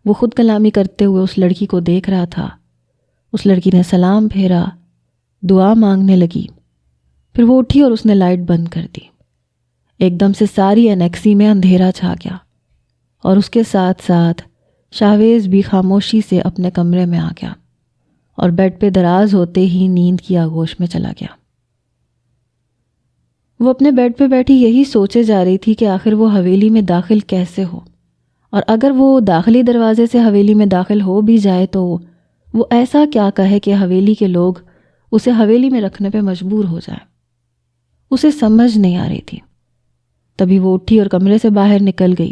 Speaker 1: وہ خود کلامی کرتے ہوئے اس لڑکی کو دیکھ رہا تھا۔ اس لڑکی نے سلام پھیرا، دعا مانگنے لگی، پھر وہ اٹھی اور اس نے لائٹ بند کر دی۔ ایک دم سے ساری انیکسی میں اندھیرا چھا گیا، اور اس کے ساتھ ساتھ شاویز بھی خاموشی سے اپنے کمرے میں آ گیا اور بیڈ پہ دراز ہوتے ہی نیند کی آغوش میں چلا گیا۔ وہ اپنے بیڈ پہ بیٹھی یہی سوچے جا رہی تھی کہ آخر وہ حویلی میں داخل کیسے ہو، اور اگر وہ داخلی دروازے سے حویلی میں داخل ہو بھی جائے تو وہ ایسا کیا کہے کہ حویلی کے لوگ اسے حویلی میں رکھنے پہ مجبور ہو جائیں۔ اسے سمجھ نہیں آ رہی تھی۔ تبھی وہ اٹھی اور کمرے سے باہر نکل گئی۔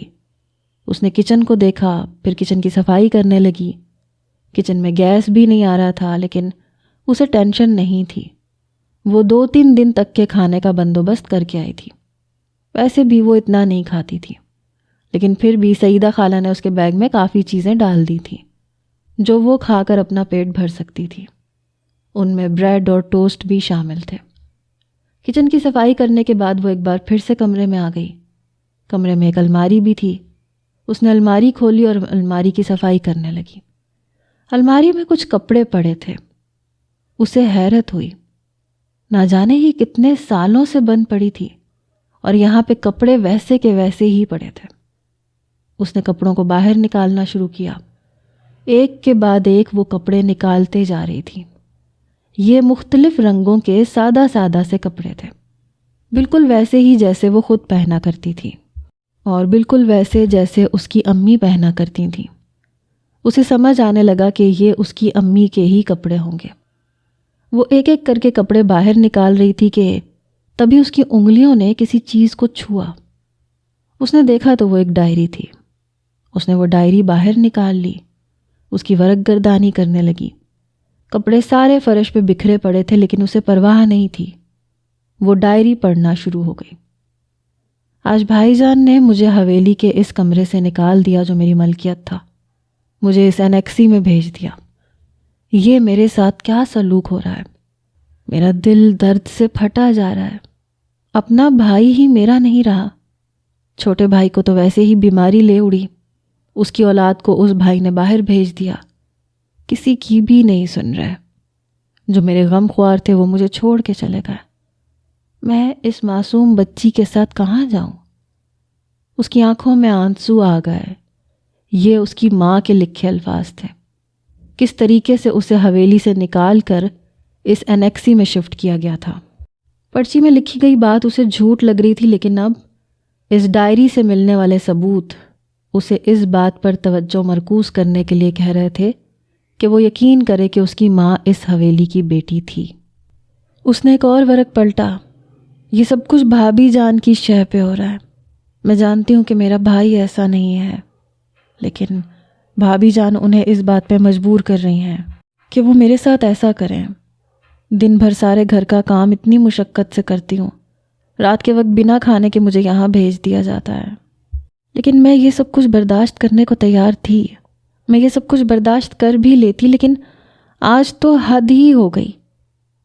Speaker 1: اس نے کچن کو دیکھا، پھر کچن کی صفائی کرنے لگی۔ کچن میں گیس بھی نہیں آ رہا تھا، لیکن اسے ٹینشن نہیں تھی۔ وہ 2-3 دن تک کے کھانے کا بندوبست کر کے آئی تھی۔ ویسے بھی وہ اتنا نہیں کھاتی تھی، لیکن پھر بھی سعیدہ خالہ نے اس کے بیگ میں کافی چیزیں ڈال دی تھیں جو وہ کھا کر اپنا پیٹ بھر سکتی تھی۔ ان میں بریڈ اور ٹوسٹ بھی شامل تھے۔ کچن کی صفائی کرنے کے بعد وہ ایک بار پھر سے کمرے میں آ گئی۔ کمرے میں ایک الماری بھی تھی۔ اس نے الماری کھولی اور الماری کی صفائی کرنے لگی۔ الماری میں کچھ کپڑے پڑے تھے۔ اسے حیرت ہوئی، نہ جانے یہ کتنے سالوں سے بند پڑی تھی، اور یہاں پہ کپڑے ویسے کے ویسے ہی پڑے تھے۔ اس نے کپڑوں کو باہر نکالنا شروع کیا۔ ایک کے بعد ایک وہ کپڑے نکالتے جا رہی تھی۔ یہ مختلف رنگوں کے سادہ سادہ سے کپڑے تھے، بالکل ویسے ہی جیسے وہ خود پہنا کرتی تھی، اور بالکل ویسے جیسے اس کی امی پہنا کرتی تھیں۔ اسے سمجھ آنے لگا کہ یہ اس کی امی کے ہی کپڑے ہوں گے۔ وہ ایک ایک کر کے کپڑے باہر نکال رہی تھی کہ تبھی اس کی انگلیوں نے کسی چیز کو چھوا۔ اس نے دیکھا تو وہ ایک ڈائری تھی۔ اس نے وہ ڈائری باہر نکال لی، اس کی ورق گردانی کرنے لگی۔ کپڑے سارے فرش پہ بکھرے پڑے تھے، لیکن اسے پرواہ نہیں تھی۔ وہ ڈائری پڑھنا شروع ہو گئی۔ آج بھائی جان نے مجھے حویلی کے اس کمرے سے نکال دیا جو میری ملکیت تھا، مجھے اس انیکسی میں بھیج دیا۔ یہ میرے ساتھ کیا سلوک ہو رہا ہے؟ میرا دل درد سے پھٹا جا رہا ہے۔ اپنا بھائی ہی میرا نہیں رہا، چھوٹے بھائی کو تو ویسے ہی بیماری لے اڑی، اس کی اولاد کو اس بھائی نے باہر بھیج دیا، کسی کی بھی نہیں سن رہے۔ جو میرے غم خوار تھے وہ مجھے چھوڑ کے چلے گئے۔ میں اس معصوم بچی کے ساتھ کہاں جاؤں؟ اس کی آنکھوں میں آنسو آ گئے۔ یہ اس کی ماں کے لکھے الفاظ تھے۔ کس طریقے سے اسے حویلی سے نکال کر اس انیکسی میں شفٹ کیا گیا تھا۔ پرچی میں لکھی گئی بات اسے جھوٹ لگ رہی تھی، لیکن اب اس ڈائری سے ملنے والے ثبوت اسے اس بات پر توجہ مرکوز کرنے کے لیے کہہ رہے تھے کہ وہ یقین کرے کہ اس کی ماں اس حویلی کی بیٹی تھی۔ اس نے ایک اور ورق پلٹا۔ یہ سب کچھ بھابھی جان کی شہ پہ ہو رہا ہے۔ میں جانتی ہوں کہ میرا بھائی ایسا نہیں ہے، لیکن بھابھی جان انہیں اس بات پہ مجبور کر رہی ہیں کہ وہ میرے ساتھ ایسا کریں۔ دن بھر سارے گھر کا کام اتنی مشقت سے کرتی ہوں، رات کے وقت بنا کھانے کے مجھے یہاں بھیج دیا جاتا ہے، لیکن میں یہ سب کچھ برداشت کرنے کو تیار تھی۔ میں یہ سب کچھ برداشت کر بھی لیتی، لیکن آج تو حد ہی ہو گئی۔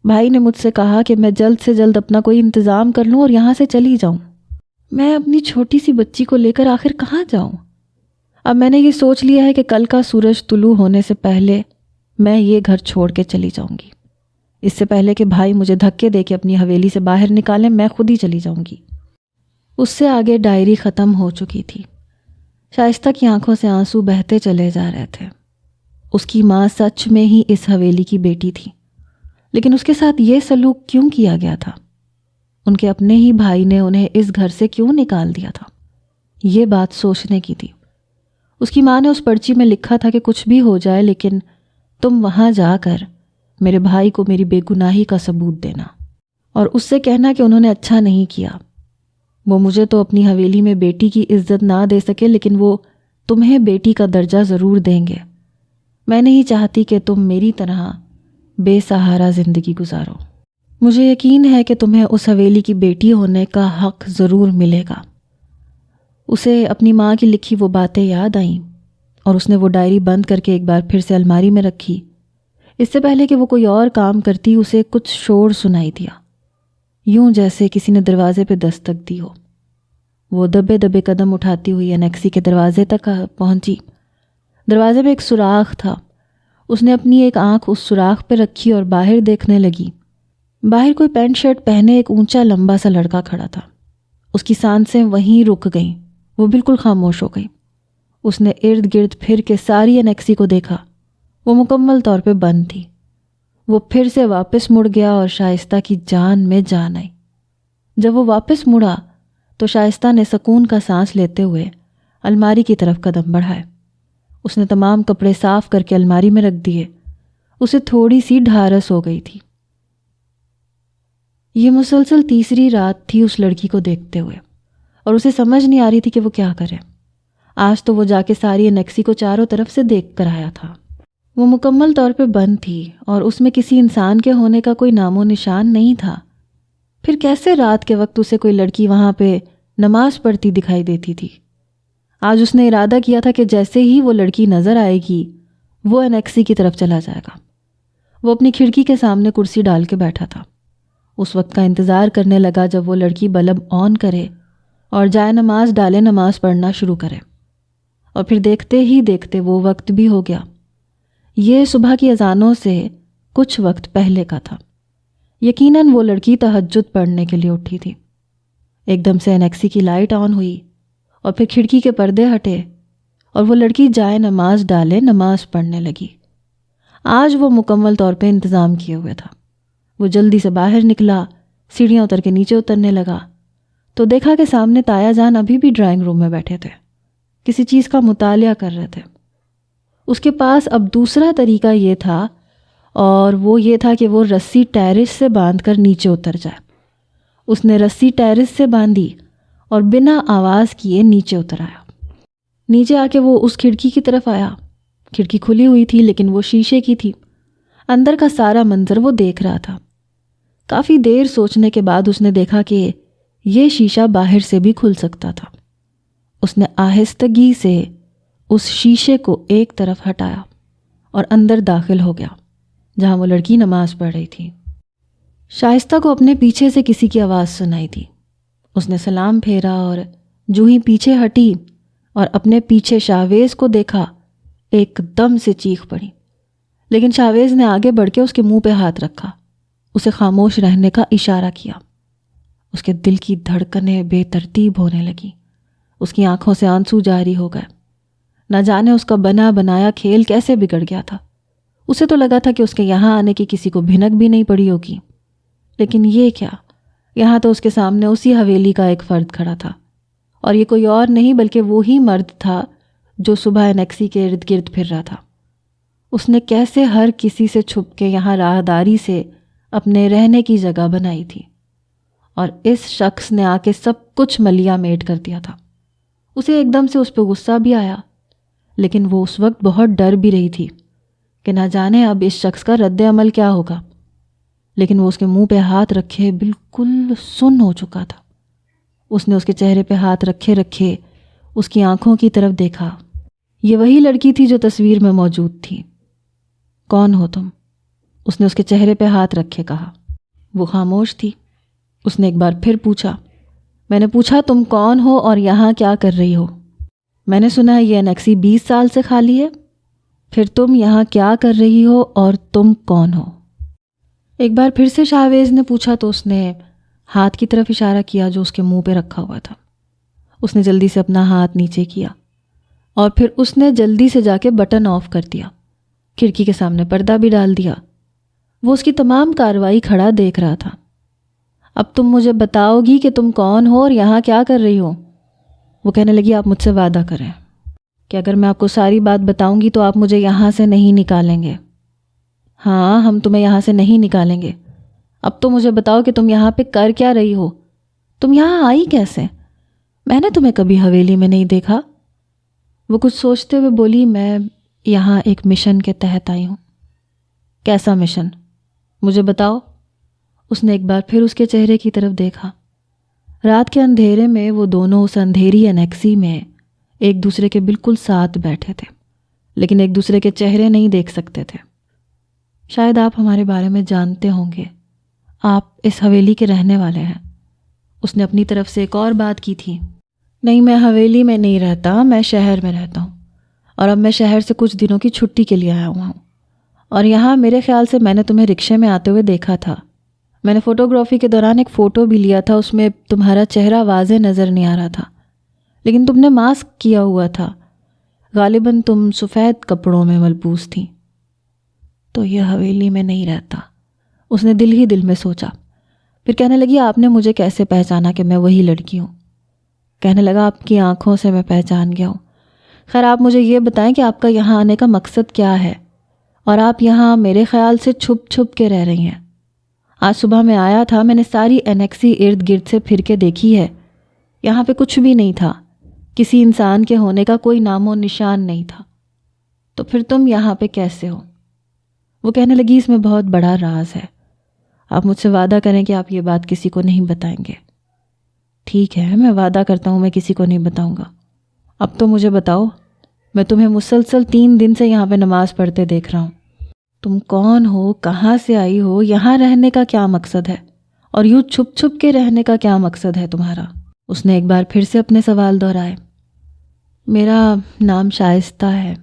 Speaker 1: بھائی نے مجھ سے کہا کہ میں جلد سے جلد اپنا کوئی انتظام کر لوں اور یہاں سے چلی جاؤں۔ میں اپنی چھوٹی سی بچی کو لے کر آخر کہاں جاؤں؟ اب میں نے یہ سوچ لیا ہے کہ کل کا سورج طلوع ہونے سے پہلے میں یہ گھر چھوڑ کے چلی جاؤں گی۔ اس سے پہلے کہ بھائی مجھے دھکے دے کے اپنی حویلی سے باہر نکالیں، میں خود ہی چلی جاؤں گی۔ اس سے آگے ڈائری ختم ہو چکی تھی۔ شائستہ کی آنکھوں سے آنسو بہتے چلے جا رہے تھے۔ اس کی ماں سچ میں ہی اس حویلی کی بیٹی تھی، لیکن اس کے ساتھ یہ سلوک کیوں کیا گیا تھا؟ ان کے اپنے ہی بھائی نے انہیں اس گھر سے کیوں نکال دیا تھا؟ یہ بات سوچنے کی تھی۔ اس کی ماں نے اس پرچی میں لکھا تھا کہ کچھ بھی ہو جائے لیکن تم وہاں جا کر میرے بھائی کو میری بے گناہی کا ثبوت دینا، اور اس سے کہنا کہ انہوں نے اچھا نہیں کیا۔ وہ مجھے تو اپنی حویلی میں بیٹی کی عزت نہ دے سکے، لیکن وہ تمہیں بیٹی کا درجہ ضرور دیں گے۔ میں نہیں چاہتی کہ تم میری طرح بے سہارا زندگی گزارو۔ مجھے یقین ہے کہ تمہیں اس حویلی کی بیٹی ہونے کا حق ضرور ملے گا۔ اسے اپنی ماں کی لکھی وہ باتیں یاد آئیں، اور اس نے وہ ڈائری بند کر کے ایک بار پھر سے الماری میں رکھی۔ اس سے پہلے کہ وہ کوئی اور کام کرتی، اسے کچھ شور سنائی دیا، یوں جیسے کسی نے دروازے پہ دستک دی ہو۔ وہ دبے دبے قدم اٹھاتی ہوئی انیکسی کے دروازے تک پہنچی۔ دروازے میں ایک سوراخ تھا۔ اس نے اپنی ایک آنکھ اس سوراخ پہ رکھی اور باہر دیکھنے لگی۔ باہر کوئی پینٹ شرٹ پہنے ایک اونچا لمبا سا لڑکا کھڑا تھا۔ اس کی سانسیں وہیں رک گئیں، وہ بالکل خاموش ہو گئی۔ اس نے ارد گرد پھر کے ساری انیکسی کو دیکھا، وہ مکمل طور پہ بند تھی۔ وہ پھر سے واپس مڑ گیا اور شائستہ کی جان میں جان آئی۔ جب وہ واپس مڑا تو شائستہ نے سکون کا سانس لیتے ہوئے الماری کی طرف قدم بڑھائے۔ اس نے تمام کپڑے صاف کر کے الماری میں رکھ دیے۔ اسے تھوڑی سی ڈھارس ہو گئی تھی۔ یہ مسلسل تیسری رات تھی اس لڑکی کو دیکھتے ہوئے، اور اسے سمجھ نہیں آ رہی تھی کہ وہ کیا کرے۔ آج تو وہ جا کے ساری انیکسی کو چاروں طرف سے دیکھ کر آیا تھا۔ وہ مکمل طور پہ بند تھی اور اس میں کسی انسان کے ہونے کا کوئی نام و نشان نہیں تھا۔ پھر کیسے رات کے وقت اسے کوئی لڑکی وہاں پہ نماز پڑھتی دکھائی دیتی تھی؟ آج اس نے ارادہ کیا تھا کہ جیسے ہی وہ لڑکی نظر آئے گی وہ انیکسی کی طرف چلا جائے گا۔ وہ اپنی کھڑکی کے سامنے کرسی ڈال کے بیٹھا تھا۔ اس وقت کا انتظار کرنے لگا جب وہ لڑکی بلب آن کرے اور جائے نماز ڈالے نماز پڑھنا شروع کرے، اور پھر دیکھتے ہی دیکھتے وہ وقت بھی ہو گیا۔ یہ صبح کی اذانوں سے کچھ وقت پہلے کا تھا۔ یقیناً وہ لڑکی تہجد پڑھنے کے لیے اٹھی تھی۔ ایک دم سے انیکسی کی لائٹ آن ہوئی اور پھر کھڑکی کے پردے ہٹے اور وہ لڑکی جائے نماز ڈالے نماز پڑھنے لگی۔ آج وہ مکمل طور پہ انتظام کیے ہوئے تھا۔ وہ جلدی سے باہر نکلا، سیڑھیاں اتر کے نیچے اترنے لگا تو دیکھا کہ سامنے تایا جان ابھی بھی ڈرائنگ روم میں بیٹھے تھے، کسی چیز کا مطالعہ کر رہے تھے۔ اس کے پاس اب دوسرا طریقہ یہ تھا، اور وہ یہ تھا کہ وہ رسی ٹیرس سے باندھ کر نیچے اتر جائے۔ اس نے رسی ٹیرس سے باندھی اور بنا آواز کیے نیچے اتر آیا۔ نیچے آ کے وہ اس کھڑکی کی طرف آیا۔ کھڑکی کھلی ہوئی تھی لیکن وہ شیشے کی تھی۔ اندر کا سارا منظر وہ دیکھ رہا تھا۔ کافی دیر سوچنے کے بعد اس نے دیکھا کہ یہ شیشہ باہر سے بھی کھل سکتا تھا۔ اس نے آہستگی سے اس شیشے کو ایک طرف ہٹایا اور اندر داخل ہو گیا۔ جہاں وہ لڑکی نماز پڑھ رہی تھی۔ شائستہ کو اپنے پیچھے سے کسی کی آواز سنائی دی۔ اس نے سلام پھیرا اور جو ہی پیچھے ہٹی اور اپنے پیچھے شاہویز کو دیکھا، ایک دم سے چیخ پڑی، لیکن شاہویز نے آگے بڑھ کے اس کے منہ پہ ہاتھ رکھا، اسے خاموش رہنے کا اشارہ کیا۔ اس کے دل کی دھڑکنیں بے ترتیب ہونے لگیں، اس کی آنکھوں سے آنسو جاری ہو گئے۔ نہ جانے اس کا بنا بنایا کھیل کیسے بگڑ گیا تھا۔ اسے تو لگا تھا کہ اس کے یہاں آنے کی کسی کو بھنک بھی نہیں پڑی ہوگی، لیکن یہ کیا، یہاں تو اس کے سامنے اسی حویلی کا ایک فرد کھڑا تھا، اور یہ کوئی اور نہیں بلکہ وہی مرد تھا جو صبح انیکسی کے ارد گرد پھر رہا تھا۔ اس نے کیسے ہر کسی سے چھپ کے یہاں راہداری سے اپنے رہنے کی جگہ بنائی تھی، اور اس شخص نے آ کے سب کچھ ملیا میٹ کر دیا تھا۔ اسے ایک دم سے اس پہ غصہ بھی آیا، لیکن وہ اس وقت بہت ڈر بھی رہی تھی کہ نہ جانے اب اس شخص کا رد عمل کیا ہوگا۔ لیکن وہ اس کے منہ پہ ہاتھ رکھے بالکل سن ہو چکا تھا۔ اس نے اس کے چہرے پہ ہاتھ رکھے رکھے اس کی آنکھوں کی طرف دیکھا۔ یہ وہی لڑکی تھی جو تصویر میں موجود تھی۔ کون ہو تم؟ اس نے اس کے چہرے پہ ہاتھ رکھے کہا۔ وہ خاموش تھی۔ اس نے ایک بار پھر پوچھا، میں نے پوچھا تم کون ہو اور یہاں کیا کر رہی ہو؟ میں نے سنا ہے یہ انیکسی 20 سال سے خالی ہے، پھر تم یہاں کیا کر رہی ہو اور تم کون ہو؟ ایک بار پھر سے شاہویز نے پوچھا تو اس نے ہاتھ کی طرف اشارہ کیا جو اس کے منہ پہ رکھا ہوا تھا۔ اس نے جلدی سے اپنا ہاتھ نیچے کیا اور پھر اس نے جلدی سے جا کے بٹن آف کر دیا، کھڑکی کے سامنے پردہ بھی ڈال دیا۔ وہ اس کی تمام کارروائی کھڑا دیکھ رہا تھا۔ اب تم مجھے بتاؤ گی کہ تم کون ہو اور یہاں کیا کر رہی ہو؟ وہ کہنے لگی، آپ مجھ سے وعدہ کریں کہ اگر میں آپ کو ساری بات بتاؤں گی تو آپ مجھے یہاں سے نہیں نکالیں گے۔ ہاں، ہم تمہیں یہاں سے نہیں نکالیں گے۔ اب تو مجھے بتاؤ کہ تم یہاں پہ کر کیا رہی ہو؟ تم یہاں آئی کیسے؟ میں نے تمہیں کبھی حویلی میں نہیں دیکھا۔ وہ کچھ سوچتے ہوئے بولی، میں یہاں ایک مشن کے تحت آئی ہوں۔ کیسا مشن؟ مجھے بتاؤ۔ اس نے ایک بار پھر اس کے چہرے کی طرف دیکھا۔ رات کے اندھیرے میں وہ دونوں اس اندھیری انیکسی میں ایک دوسرے کے بالکل ساتھ بیٹھے تھے، لیکن ایک دوسرے کے چہرے نہیں دیکھ سکتے تھے۔ شاید آپ ہمارے بارے میں جانتے ہوں گے، آپ اس حویلی کے رہنے والے ہیں۔ اس نے اپنی طرف سے ایک اور بات کی تھی۔ نہیں، میں حویلی میں نہیں رہتا، میں شہر میں رہتا ہوں، اور اب میں شہر سے کچھ دنوں کی چھٹی کے لیے آیا ہوا ہوں، اور یہاں میرے خیال سے میں نے تمہیں رکشے میں آتے ہوئے دیکھا تھا۔ میں نے فوٹوگرافی کے دوران ایک فوٹو بھی لیا تھا، اس میں تمہارا چہرہ واضح نظر نہیں آ رہا تھا، لیکن تم نے ماسک کیا ہوا تھا، غالباً تم سفید کپڑوں میں ملبوس تھی۔ تو یہ حویلی میں نہیں رہتا، اس نے دل ہی دل میں سوچا۔ پھر کہنے لگی، آپ نے مجھے کیسے پہچانا کہ میں وہی لڑکی ہوں؟ کہنے لگا، آپ کی آنکھوں سے میں پہچان گیا ہوں۔ خیر، آپ مجھے یہ بتائیں کہ آپ کا یہاں آنے کا مقصد کیا ہے، اور آپ یہاں میرے خیال سے چھپ چھپ کے رہ رہی ہیں۔ آج صبح میں آیا تھا، میں نے ساری انیکسی ارد گرد سے پھر کے دیکھی ہے، یہاں پہ کچھ بھی نہیں تھا، کسی انسان کے ہونے کا کوئی نام و نشان نہیں تھا، تو پھر تم یہاں پہ کیسے ہو؟ وہ کہنے لگی، اس میں بہت بڑا راز ہے، آپ مجھ سے وعدہ کریں کہ آپ یہ بات کسی کو نہیں بتائیں گے۔ ٹھیک ہے، میں وعدہ کرتا ہوں میں کسی کو نہیں بتاؤں گا۔ اب تو مجھے بتاؤ، میں تمہیں مسلسل 3 دن سے یہاں پہ نماز پڑھتے دیکھ رہا ہوں، تم کون ہو، کہاں سے آئی ہو، یہاں رہنے کا کیا مقصد ہے، اور یوں چھپ چھپ کے رہنے کا کیا مقصد ہے تمہارا؟ اس نے ایک بار پھر سے اپنے سوال دہرائے۔ میرا نام شائستہ ہے،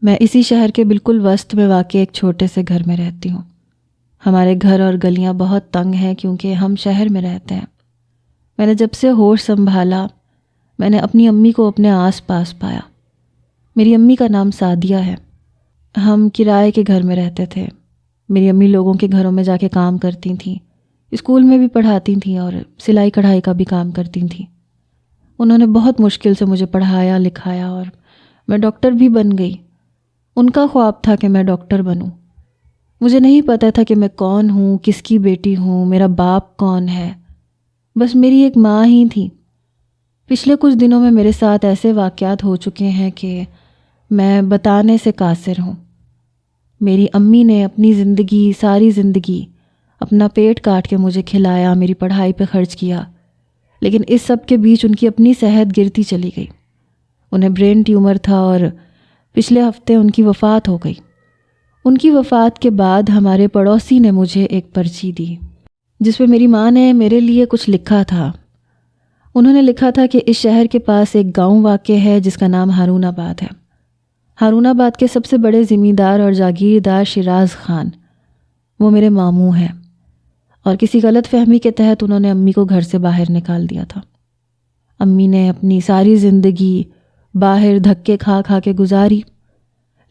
Speaker 1: میں اسی شہر کے بالکل وسط میں واقع ایک چھوٹے سے گھر میں رہتی ہوں۔ ہمارے گھر اور گلیاں بہت تنگ ہیں کیونکہ ہم شہر میں رہتے ہیں۔ میں نے جب سے ہوش سنبھالا، میں نے اپنی امی کو اپنے آس پاس پایا۔ میری امی کا نام سعدیہ ہے۔ ہم کرائے کے گھر میں رہتے تھے۔ میری امی لوگوں کے گھروں میں جا کے کام کرتی تھیں، اسکول میں بھی پڑھاتی تھیں اور سلائی کڑھائی کا بھی کام کرتی تھیں۔ انہوں نے بہت مشکل سے مجھے پڑھایا لکھایا اور میں ڈاکٹر بھی بن گئی۔ ان کا خواب تھا کہ میں ڈاکٹر بنوں۔ مجھے نہیں پتہ تھا کہ میں کون ہوں، کس کی بیٹی ہوں، میرا باپ کون ہے، بس میری ایک ماں ہی تھی۔ پچھلے کچھ دنوں میں میرے ساتھ ایسے واقعات ہو چکے ہیں کہ میں بتانے سے قاصر ہوں۔ میری امی نے اپنی زندگی، ساری زندگی اپنا پیٹ کاٹ کے مجھے کھلایا، میری پڑھائی پہ خرچ کیا، لیکن اس سب کے بیچ ان کی اپنی صحت گرتی چلی گئی۔ انہیں برین ٹیومر تھا اور پچھلے ہفتے ان کی وفات ہو گئی۔ ان کی وفات کے بعد ہمارے پڑوسی نے مجھے ایک پرچی دی جس پہ میری ماں نے میرے لیے کچھ لکھا تھا۔ انہوں نے لکھا تھا کہ اس شہر کے پاس ایک گاؤں واقع ہے جس کا نام ہارون آباد ہے۔ ہارون آباد کے سب سے بڑے زمیندار اور جاگیردار شیراز خان، وہ میرے ماموں ہیں، اور کسی غلط فہمی کے تحت انہوں نے امی کو گھر سے باہر نکال دیا تھا۔ امی نے اپنی ساری زندگی باہر دھکے کھا کھا کے گزاری،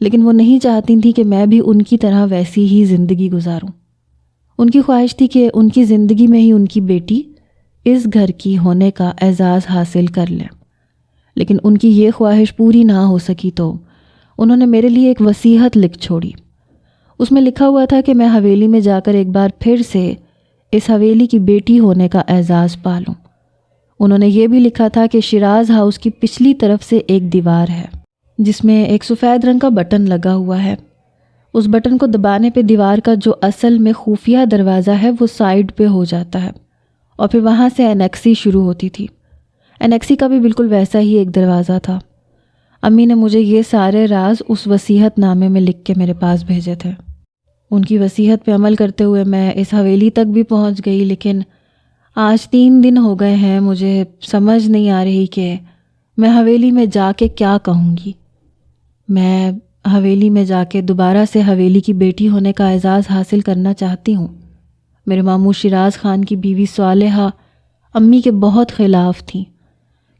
Speaker 1: لیکن وہ نہیں چاہتی تھیں کہ میں بھی ان کی طرح ویسی ہی زندگی گزاروں۔ ان کی خواہش تھی کہ ان کی زندگی میں ہی ان کی بیٹی اس گھر کی ہونے کا اعزاز حاصل کر لے، لیکن ان کی یہ خواہش پوری نہ ہو سکی تو انہوں نے میرے لیے ایک وصیت لکھ چھوڑی۔ اس میں لکھا ہوا تھا کہ میں حویلی میں جا کر ایک بار پھر سے اس حویلی کی بیٹی ہونے کا اعزاز پالوں۔ انہوں نے یہ بھی لکھا تھا کہ شیراز ہاؤس کی پچھلی طرف سے ایک دیوار ہے جس میں ایک سفید رنگ کا بٹن لگا ہوا ہے۔ اس بٹن کو دبانے پہ دیوار کا جو اصل میں خفیہ دروازہ ہے وہ سائیڈ پہ ہو جاتا ہے، اور پھر وہاں سے انیکسی شروع ہوتی تھی۔ انیکسی کا بھی بالکل ویسا ہی ایک دروازہ تھا۔ امی نے مجھے یہ سارے راز اس وصیت نامے میں لکھ کے میرے پاس بھیجے تھے۔ ان کی وصیت پہ عمل کرتے ہوئے میں اس حویلی تک بھی پہنچ گئی، لیکن آج 3 دن ہو گئے ہیں، مجھے سمجھ نہیں آ رہی کہ میں حویلی میں جا کے کیا کہوں گی۔ میں حویلی میں جا کے دوبارہ سے حویلی کی بیٹی ہونے کا اعزاز حاصل کرنا چاہتی ہوں۔ میرے ماموں شیراز خان کی بیوی صالحہ امی کے بہت خلاف تھیں،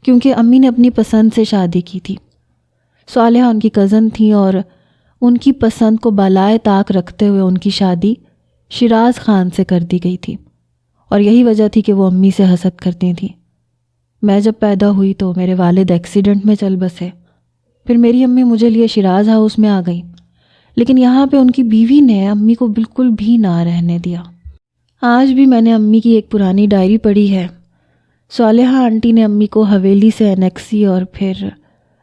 Speaker 1: کیونکہ امی نے اپنی پسند سے شادی کی تھی۔ صالحہ ان کی کزن تھیں اور ان کی پسند کو بالائے طاق رکھتے ہوئے ان کی شادی شیراز خان سے کر دی گئی تھی، اور یہی وجہ تھی کہ وہ امی سے حسد کرتی تھیں۔ میں جب پیدا ہوئی تو میرے والد ایکسیڈنٹ میں چل بسے، پھر میری امی مجھے لیے شیراز ہاؤس میں آ گئی، لیکن یہاں پہ ان کی بیوی نے امی کو بالکل بھی نہ رہنے دیا۔ آج بھی میں نے امی کی ایک پرانی ڈائری پڑھی ہے۔ صالحہ آنٹی نے امی کو حویلی سے انیکسی اور پھر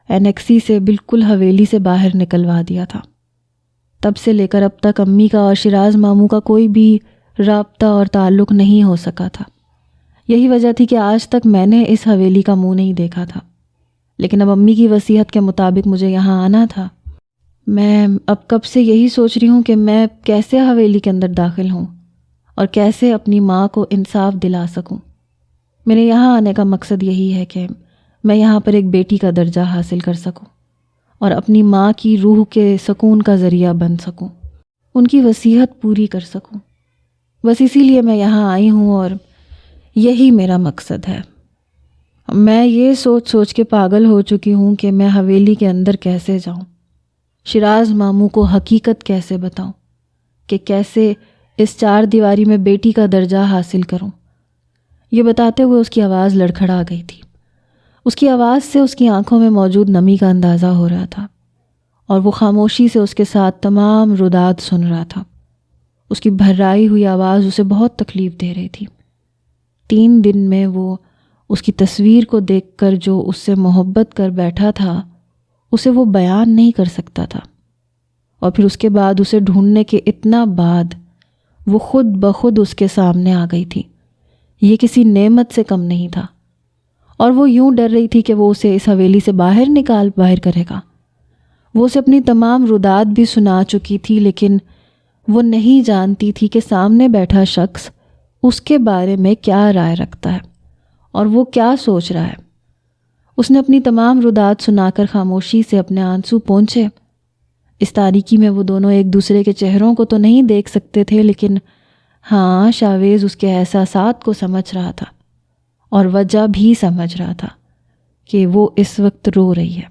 Speaker 1: انیکسی سے بالکل حویلی سے باہر نکلوا دیا تھا۔ تب سے لے کر اب تک امی کا اور شیراز ماموں کا کوئی بھی رابطہ اور تعلق نہیں ہو سکا تھا۔ یہی وجہ تھی کہ آج تک میں نے اس حویلی کا منہ نہیں دیکھا تھا، لیکن اب امی کی وصیت کے مطابق مجھے یہاں آنا تھا۔ میں اب کب سے یہی سوچ رہی ہوں کہ میں کیسے حویلی کے اندر داخل ہوں اور کیسے اپنی ماں کو انصاف دلا سکوں۔ میرے یہاں آنے کا مقصد یہی ہے کہ میں یہاں پر ایک بیٹی کا درجہ حاصل کر سکوں اور اپنی ماں کی روح کے سکون کا ذریعہ بن سکوں، ان کی وصیت پوری کر سکوں۔ بس اسی لیے میں یہاں آئی ہوں اور یہی میرا مقصد ہے۔ میں یہ سوچ سوچ کے پاگل ہو چکی ہوں کہ میں حویلی کے اندر کیسے جاؤں، شیراز ماموں کو حقیقت کیسے بتاؤں، کہ کیسے اس 4 دیواری میں بیٹی کا درجہ حاصل کروں۔ یہ بتاتے ہوئے اس کی آواز لڑکھڑا گئی تھی۔ اس کی آواز سے اس کی آنکھوں میں موجود نمی کا اندازہ ہو رہا تھا، اور وہ خاموشی سے اس کے ساتھ تمام رداد سن رہا تھا۔ اس کی بھرائی ہوئی آواز اسے بہت تکلیف دے رہی تھی۔ 3 دن میں وہ اس کی تصویر کو دیکھ کر جو اس سے محبت کر بیٹھا تھا اسے وہ بیان نہیں کر سکتا تھا، اور پھر اس کے بعد اسے ڈھونڈنے کے اتنا بعد وہ خود بخود اس کے سامنے آ گئی تھی۔ یہ کسی نعمت سے کم نہیں تھا، اور وہ یوں ڈر رہی تھی کہ وہ اسے اس حویلی سے باہر کرے گا۔ وہ اسے اپنی تمام رداد بھی سنا چکی تھی، لیکن وہ نہیں جانتی تھی کہ سامنے بیٹھا شخص اس کے بارے میں کیا رائے رکھتا ہے اور وہ کیا سوچ رہا ہے۔ اس نے اپنی تمام رداد سنا کر خاموشی سے اپنے آنسو پونچھے۔ اس تاریکی میں وہ دونوں ایک دوسرے کے چہروں کو تو نہیں دیکھ سکتے تھے، لیکن ہاں، شاویز اس کے احساسات کو سمجھ رہا تھا اور وجہ بھی سمجھ رہا تھا کہ وہ اس وقت رو رہی ہے۔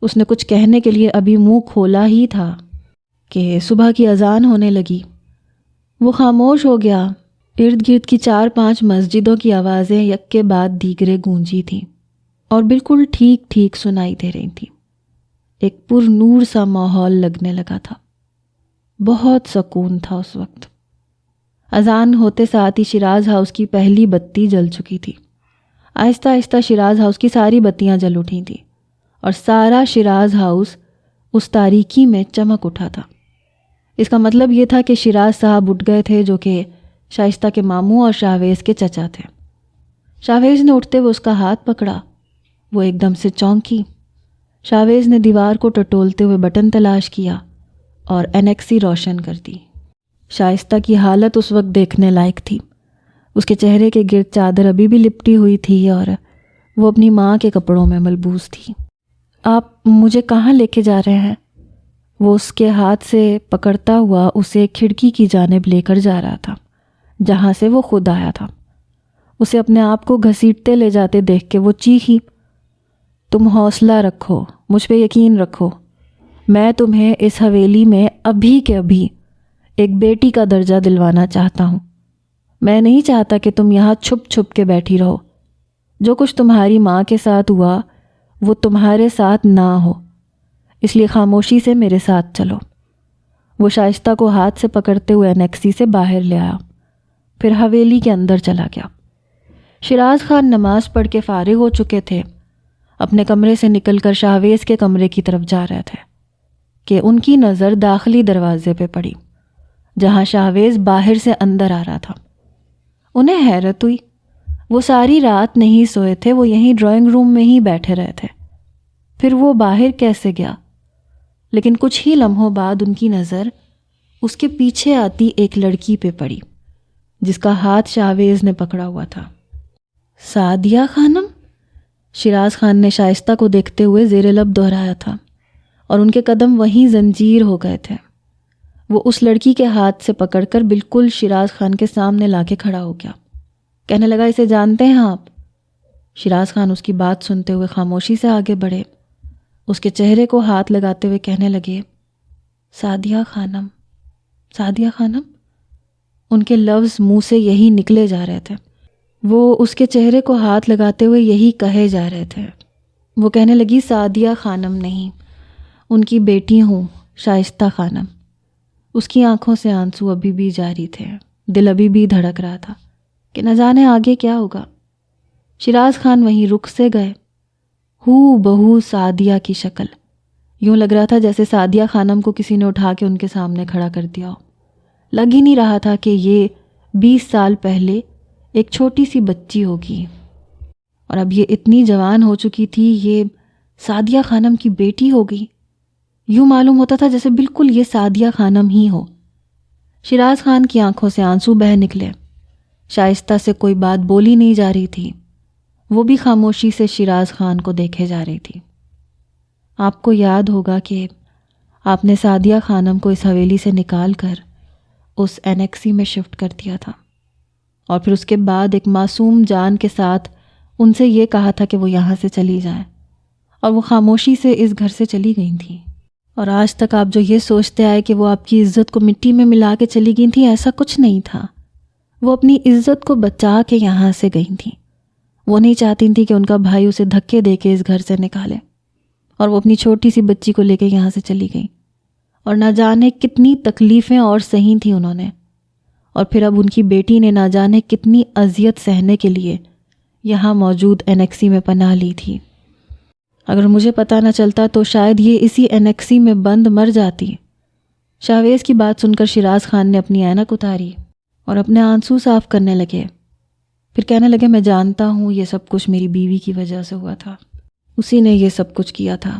Speaker 1: اس نے کچھ کہنے کے لیے ابھی منہ کھولا ہی تھا کہ صبح کی اذان ہونے لگی۔ وہ خاموش ہو گیا۔ ارد گرد کی 4-5 مسجدوں کی آوازیں یک کے بعد دیگرے گونجی تھیں اور بالکل ٹھیک ٹھیک سنائی دے رہی تھیں۔ ایک پر نور سا ماحول لگنے لگا تھا۔ بہت سکون تھا اس وقت۔ اذان ہوتے ساتھ ہی شیراز ہاؤس کی پہلی بتی جل چکی تھی۔ آہستہ آہستہ شیراز ہاؤس کی ساری بتیاں جل اٹھی تھیں اور سارا شیراز ہاؤس اس تاریکی میں چمک اٹھا تھا۔ اس کا مطلب یہ تھا کہ شیراز صاحب اٹھ گئے تھے، جو کہ شائستہ کے ماموں اور شاویز کے چچا تھے۔ شاویز نے اٹھتے ہوئے اس کا ہاتھ پکڑا۔ وہ ایک دم سے چونکی۔ شاویز نے دیوار کو ٹٹولتے ہوئے بٹن تلاش کیا اور انیکسی روشن کر دی۔ شائستہ کی حالت اس وقت دیکھنے لائق تھی۔ اس کے چہرے کے گرد چادر ابھی بھی لپٹی ہوئی تھی اور وہ اپنی ماں کے کپڑوں میں ملبوس تھی۔ آپ مجھے کہاں لے کے جا رہے ہیں؟ وہ اس کے ہاتھ سے پکڑتا ہوا اسے کھڑکی کی جانب لے کر جا رہا تھا جہاں سے وہ خود آیا تھا۔ اسے اپنے آپ کو گھسیٹتے لے جاتے دیکھ کے وہ چیخی، تم حوصلہ رکھو، مجھ پہ یقین رکھو، میں تمہیں اس حویلی میں ابھی کے ابھی ایک بیٹی کا درجہ دلوانا چاہتا ہوں۔ میں نہیں چاہتا کہ تم یہاں چھپ چھپ کے بیٹھی رہو۔ جو کچھ تمہاری ماں کے ساتھ ہوا وہ تمہارے ساتھ نہ ہو، اس لیے خاموشی سے میرے ساتھ چلو۔ وہ شائستہ کو ہاتھ سے پکڑتے ہوئے انیکسی سے باہر لے آیا، پھر حویلی کے اندر چلا گیا۔ شیراز خان نماز پڑھ کے فارغ ہو چکے تھے، اپنے کمرے سے نکل کر شاہویز کے کمرے کی طرف جا رہے تھے کہ ان کی نظر داخلی دروازے پہ پڑی جہاں شاہویز باہر سے اندر آ رہا تھا۔ انہیں حیرت ہوئی، وہ ساری رات نہیں سوئے تھے، وہ یہیں ڈرائنگ روم میں ہی بیٹھے رہے تھے، پھر وہ باہر کیسے گیا؟ لیکن کچھ ہی لمحوں بعد ان کی نظر اس کے پیچھے آتی ایک لڑکی پہ پڑی جس کا ہاتھ شاہویز نے پکڑا ہوا تھا۔ سعدیہ خانم؟ شیراز خان نے شائستہ کو دیکھتے ہوئے زیر لب دہرایا تھا اور ان کے قدم وہیں زنجیر ہو گئے تھے۔ وہ اس لڑکی کے ہاتھ سے پکڑ کر بالکل شیراز خان کے سامنے لا کے کھڑا ہو گیا، کہنے لگا، اسے جانتے ہیں آپ؟ شیراز خان اس کی بات سنتے ہوئے خاموشی سے آگے بڑھے، اس کے چہرے کو ہاتھ لگاتے ہوئے کہنے لگے، سعدیہ خانم، سعدیہ خانم۔ ان کے لفظ منہ سے یہی نکلے جا رہے تھے، وہ اس کے چہرے کو ہاتھ لگاتے ہوئے یہی کہے جا رہے تھے۔ وہ کہنے لگی، سعدیہ خانم نہیں، ان کی بیٹی ہوں، شائستہ خانم۔ اس کی آنکھوں سے آنسو ابھی بھی جاری تھے، دل ابھی بھی دھڑک رہا تھا کہ نہ جانے آگے کیا ہوگا۔ شیراز خان وہیں رک سے گئے، ہو بہو سعدیہ کی شکل، یوں لگ رہا تھا جیسے سعدیہ خانم کو کسی نے اٹھا کے ان کے سامنے کھڑا کر دیا ہو۔ لگ ہی نہیں رہا تھا کہ یہ 20 سال پہلے ایک چھوٹی سی بچی ہوگی اور اب یہ اتنی جوان ہو چکی تھی، یہ سعدیہ خانم کی بیٹی ہو گئی۔ یوں معلوم ہوتا تھا جیسے بالکل یہ سعدیہ خانم ہی ہو۔ شیراز خان کی آنکھوں سے آنسو بہہ نکلے، شائستہ سے کوئی بات بولی نہیں جا رہی تھی، وہ بھی خاموشی سے شیراز خان کو دیکھے جا رہی تھی۔ آپ کو یاد ہوگا کہ آپ نے سعدیہ خانم کو اس حویلی سے نکال کر اس انیکسی میں شفٹ کر دیا تھا، اور پھر اس کے بعد ایک معصوم جان کے ساتھ ان سے یہ کہا تھا کہ وہ یہاں سے چلی جائیں، اور وہ خاموشی سے اس گھر سے چلی گئی تھیں۔ اور آج تک آپ جو یہ سوچتے آئے کہ وہ آپ کی عزت کو مٹی میں ملا کے چلی گئی تھیں، ایسا کچھ نہیں تھا۔ وہ اپنی عزت کو بچا کے یہاں سے گئی تھیں۔ وہ نہیں چاہتی تھیں کہ ان کا بھائی اسے دھکے دے کے اس گھر سے نکالے، اور وہ اپنی چھوٹی سی بچی کو لے کے یہاں سے چلی گئی، اور نہ جانے کتنی تکلیفیں اور سہی تھیں انہوں نے، اور پھر اب ان کی بیٹی نے نہ جانے کتنی اذیت سہنے کے لیے یہاں موجود انیکسی میں پناہ لی تھی۔ اگر مجھے پتہ نہ چلتا تو شاید یہ اسی انیکسی میں بند مر جاتی۔ شاہویز کی بات سن کر شیراز خان نے اپنی اینک اتاری اور اپنے آنسو صاف کرنے لگے، پھر کہنے لگے، میں جانتا ہوں یہ سب کچھ میری بیوی کی وجہ سے ہوا تھا، اسی نے یہ سب کچھ کیا تھا،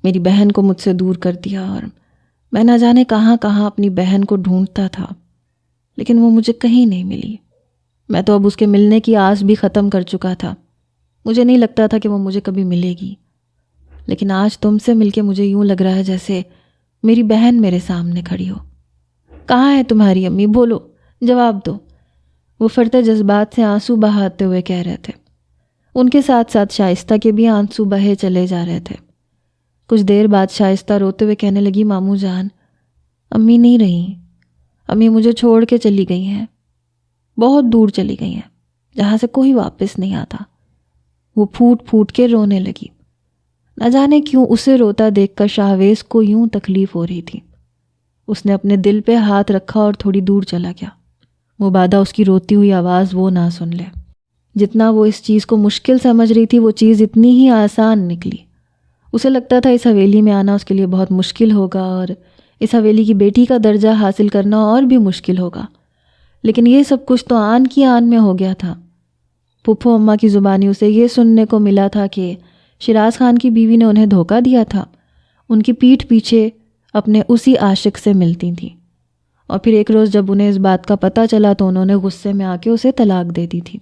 Speaker 1: میری بہن کو مجھ سے دور کر دیا، اور میں نہ جانے کہاں کہاں اپنی بہن کو ڈھونڈتا تھا، لیکن وہ مجھے کہیں نہیں ملی۔ میں تو اب اس کے ملنے کی آس بھی ختم کر چکا تھا، مجھے نہیں لگتا تھا کہ وہ مجھے کبھی ملے گی، لیکن آج تم سے مل کے مجھے یوں لگ رہا ہے جیسے میری بہن میرے سامنے کھڑی ہو۔ کہاں ہے تمہاری امی؟ بولو، جواب دو، وہ فرتے جذبات سے آنسو بہاتے ہوئے کہہ رہے تھے۔ ان کے ساتھ ساتھ شائستہ کے بھی آنسو بہے چلے جا رہے تھے۔ کچھ دیر بعد شائستہ روتے ہوئے کہنے لگی، ماموں جان، امی نہیں رہی، امی مجھے چھوڑ کے چلی گئی ہیں، بہت دور چلی گئی ہیں، جہاں سے کوئی واپس نہیں آتا۔ وہ پھوٹ پھوٹ کے رونے لگی۔ نہ جانے کیوں اسے روتا دیکھ کر شاہویز کو یوں تکلیف ہو رہی تھی۔ اس نے اپنے دل پہ ہاتھ رکھا اور تھوڑی دور چلا گیا، مبادہ اس کی روتی ہوئی آواز وہ نہ سن لے۔ جتنا وہ اس چیز کو مشکل سمجھ رہی تھی، وہ چیز اتنی ہی آسان نکلی۔ اسے لگتا تھا اس حویلی میں آنا اس کے لیے بہت مشکل ہوگا، اور اس حویلی کی بیٹی کا درجہ حاصل کرنا اور بھی مشکل ہوگا، لیکن یہ سب کچھ تو آن کی آن میں ہو گیا تھا۔ پھپھو اماں کی زبانی اسے یہ سننے کو ملا تھا کہ شیراز خان کی بیوی نے انہیں دھوکہ دیا تھا، ان کی پیٹھ پیچھے اپنے اسی عاشق سے ملتی تھیں، اور پھر ایک روز جب انہیں اس بات کا پتہ چلا تو انہوں نے غصے میں آ کے اسے طلاق دے دی تھی۔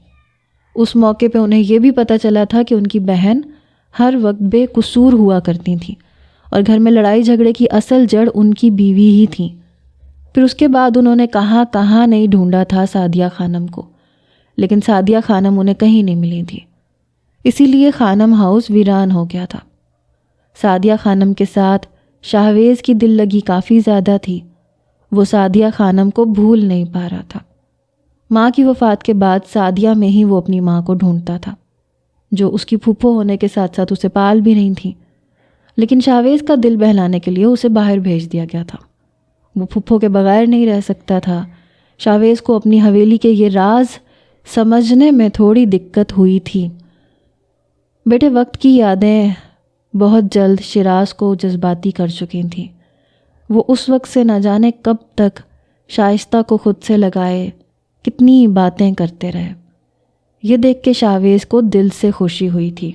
Speaker 1: اس موقع پہ انہیں یہ بھی پتہ چلا تھا کہ ان کی بہن ہر وقت بے قصور ہوا کرتی تھیں اور گھر میں لڑائی جھگڑے کی اصل جڑ ان کی بیوی ہی تھیں۔ پھر اس کے بعد انہوں نے کہاں نہیں ڈھونڈا تھا سعدیہ خانم کو، لیکن سعدیہ خانم انہیں کہیں نہیں ملی تھی، اسی لیے خانم ہاؤس ویران ہو گیا تھا۔ سعدیہ خانم کے ساتھ شاہویز کی دل لگی کافی زیادہ تھی، وہ سعدیہ خانم کو بھول نہیں پا رہا تھا۔ ماں کی وفات کے بعد سعدیہ میں ہی وہ اپنی ماں کو ڈھونڈتا تھا، جو اس کی پھوپھو ہونے کے ساتھ ساتھ اسے پال بھی نہیں تھیں، لیکن شاہویز کا دل بہلانے کے لیے اسے باہر بھیج دیا گیا تھا۔ وہ پھوپھو کے بغیر نہیں رہ سکتا تھا۔ شاہویز کو اپنی حویلی کے یہ راز سمجھنے میں تھوڑی دقت ہوئی تھی۔ بیٹے وقت کی یادیں بہت جلد شیراز کو جذباتی کر چکی تھیں۔ وہ اس وقت سے نہ جانے کب تک شائستہ کو خود سے لگائے کتنی باتیں کرتے رہے۔ یہ دیکھ کے شاہویز کو دل سے خوشی ہوئی تھی۔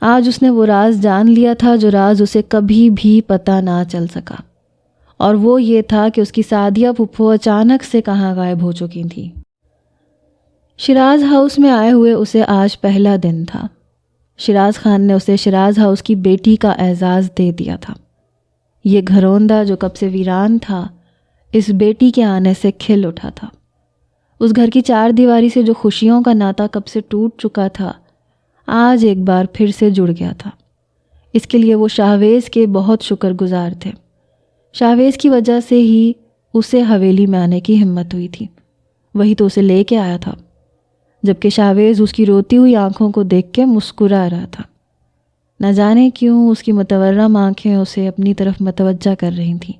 Speaker 1: آج اس نے وہ راز جان لیا تھا جو راز اسے کبھی بھی پتہ نہ چل سکا، اور وہ یہ تھا کہ اس کی سعدیہ پھپھو اچانک سے کہاں غائب ہو چکی تھیں۔ شیراز ہاؤس میں آئے ہوئے اسے آج پہلا دن تھا۔ شیراز خان نے اسے شیراز ہاؤس کی بیٹی کا اعزاز دے دیا تھا۔ یہ گھروندہ جو کب سے ویران تھا، اس بیٹی کے آنے سے کھل اٹھا تھا۔ اس گھر کی چار دیواری سے جو خوشیوں کا ناتا کب سے ٹوٹ چکا تھا، آج ایک بار پھر سے جڑ گیا تھا۔ اس کے لیے وہ شاہویز کے بہت شکر گزار تھے۔ شاہویز کی وجہ سے ہی اسے حویلی میں آنے کی ہمت ہوئی تھی، وہی تو اسے لے کے آیا تھا، جبکہ شاہویز اس کی روتی ہوئی آنکھوں کو دیکھ کے مسکرا رہا تھا۔ نہ جانے کیوں اس کی متورم آنکھیں اسے اپنی طرف متوجہ کر رہی تھیں۔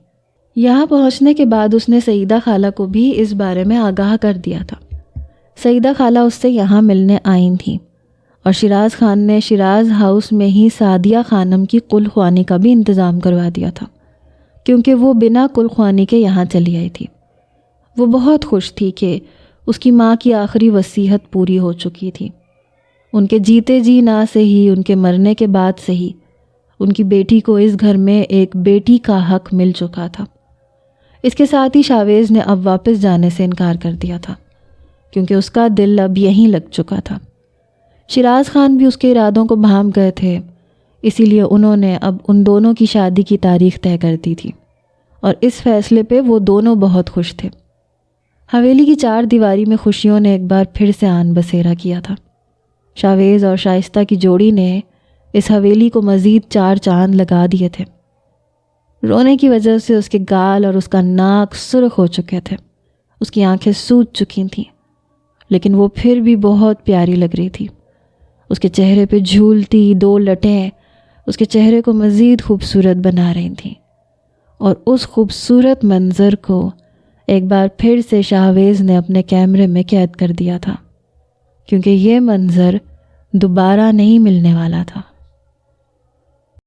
Speaker 1: یہاں پہنچنے کے بعد اس نے سعیدہ خالہ کو بھی اس بارے میں آگاہ کر دیا تھا۔ سعیدہ خالہ اس سے یہاں ملنے آئی تھیں، اور شیراز خان نے شیراز ہاؤس میں ہی سعدیہ خانم کی قل خوانی کا بھی انتظام کروا دیا تھا، کیونکہ وہ بنا قل خوانی کے یہاں چلی آئی تھی۔ وہ بہت خوش تھی کہ اس کی ماں کی آخری وصیت پوری ہو چکی تھی۔ ان کے جیتے جی نہ سے ہی، ان کے مرنے کے بعد سے ہی ان کی بیٹی کو اس گھر میں ایک بیٹی کا حق مل چکا تھا۔ اس کے ساتھ ہی شاہویز نے اب واپس جانے سے انکار کر دیا تھا، کیونکہ اس کا دل اب یہیں لگ چکا تھا۔ شیراز خان بھی اس کے ارادوں کو بھانپ گئے تھے، اسی لیے انہوں نے اب ان دونوں کی شادی کی تاریخ طے کر دی تھی، اور اس فیصلے پہ وہ دونوں بہت خوش تھے۔ حویلی کی چار دیواری میں خوشیوں نے ایک بار پھر سے آن بسیرا کیا تھا۔ شاہویز اور شائستہ کی جوڑی نے اس حویلی کو مزید 4 چاند لگا دیے تھے۔ رونے کی وجہ سے اس کے گال اور اس کا ناک سرخ ہو چکے تھے، اس کی آنکھیں سوج چکی تھیں، لیکن وہ پھر بھی بہت پیاری لگ رہی تھی۔ اس کے چہرے پہ جھولتی 2 لٹیں اس کے چہرے کو مزید خوبصورت بنا رہی تھیں، اور اس خوبصورت منظر کو ایک بار پھر سے شاہویز نے اپنے کیمرے میں قید کر دیا تھا، کیونکہ یہ منظر دوبارہ نہیں ملنے والا تھا۔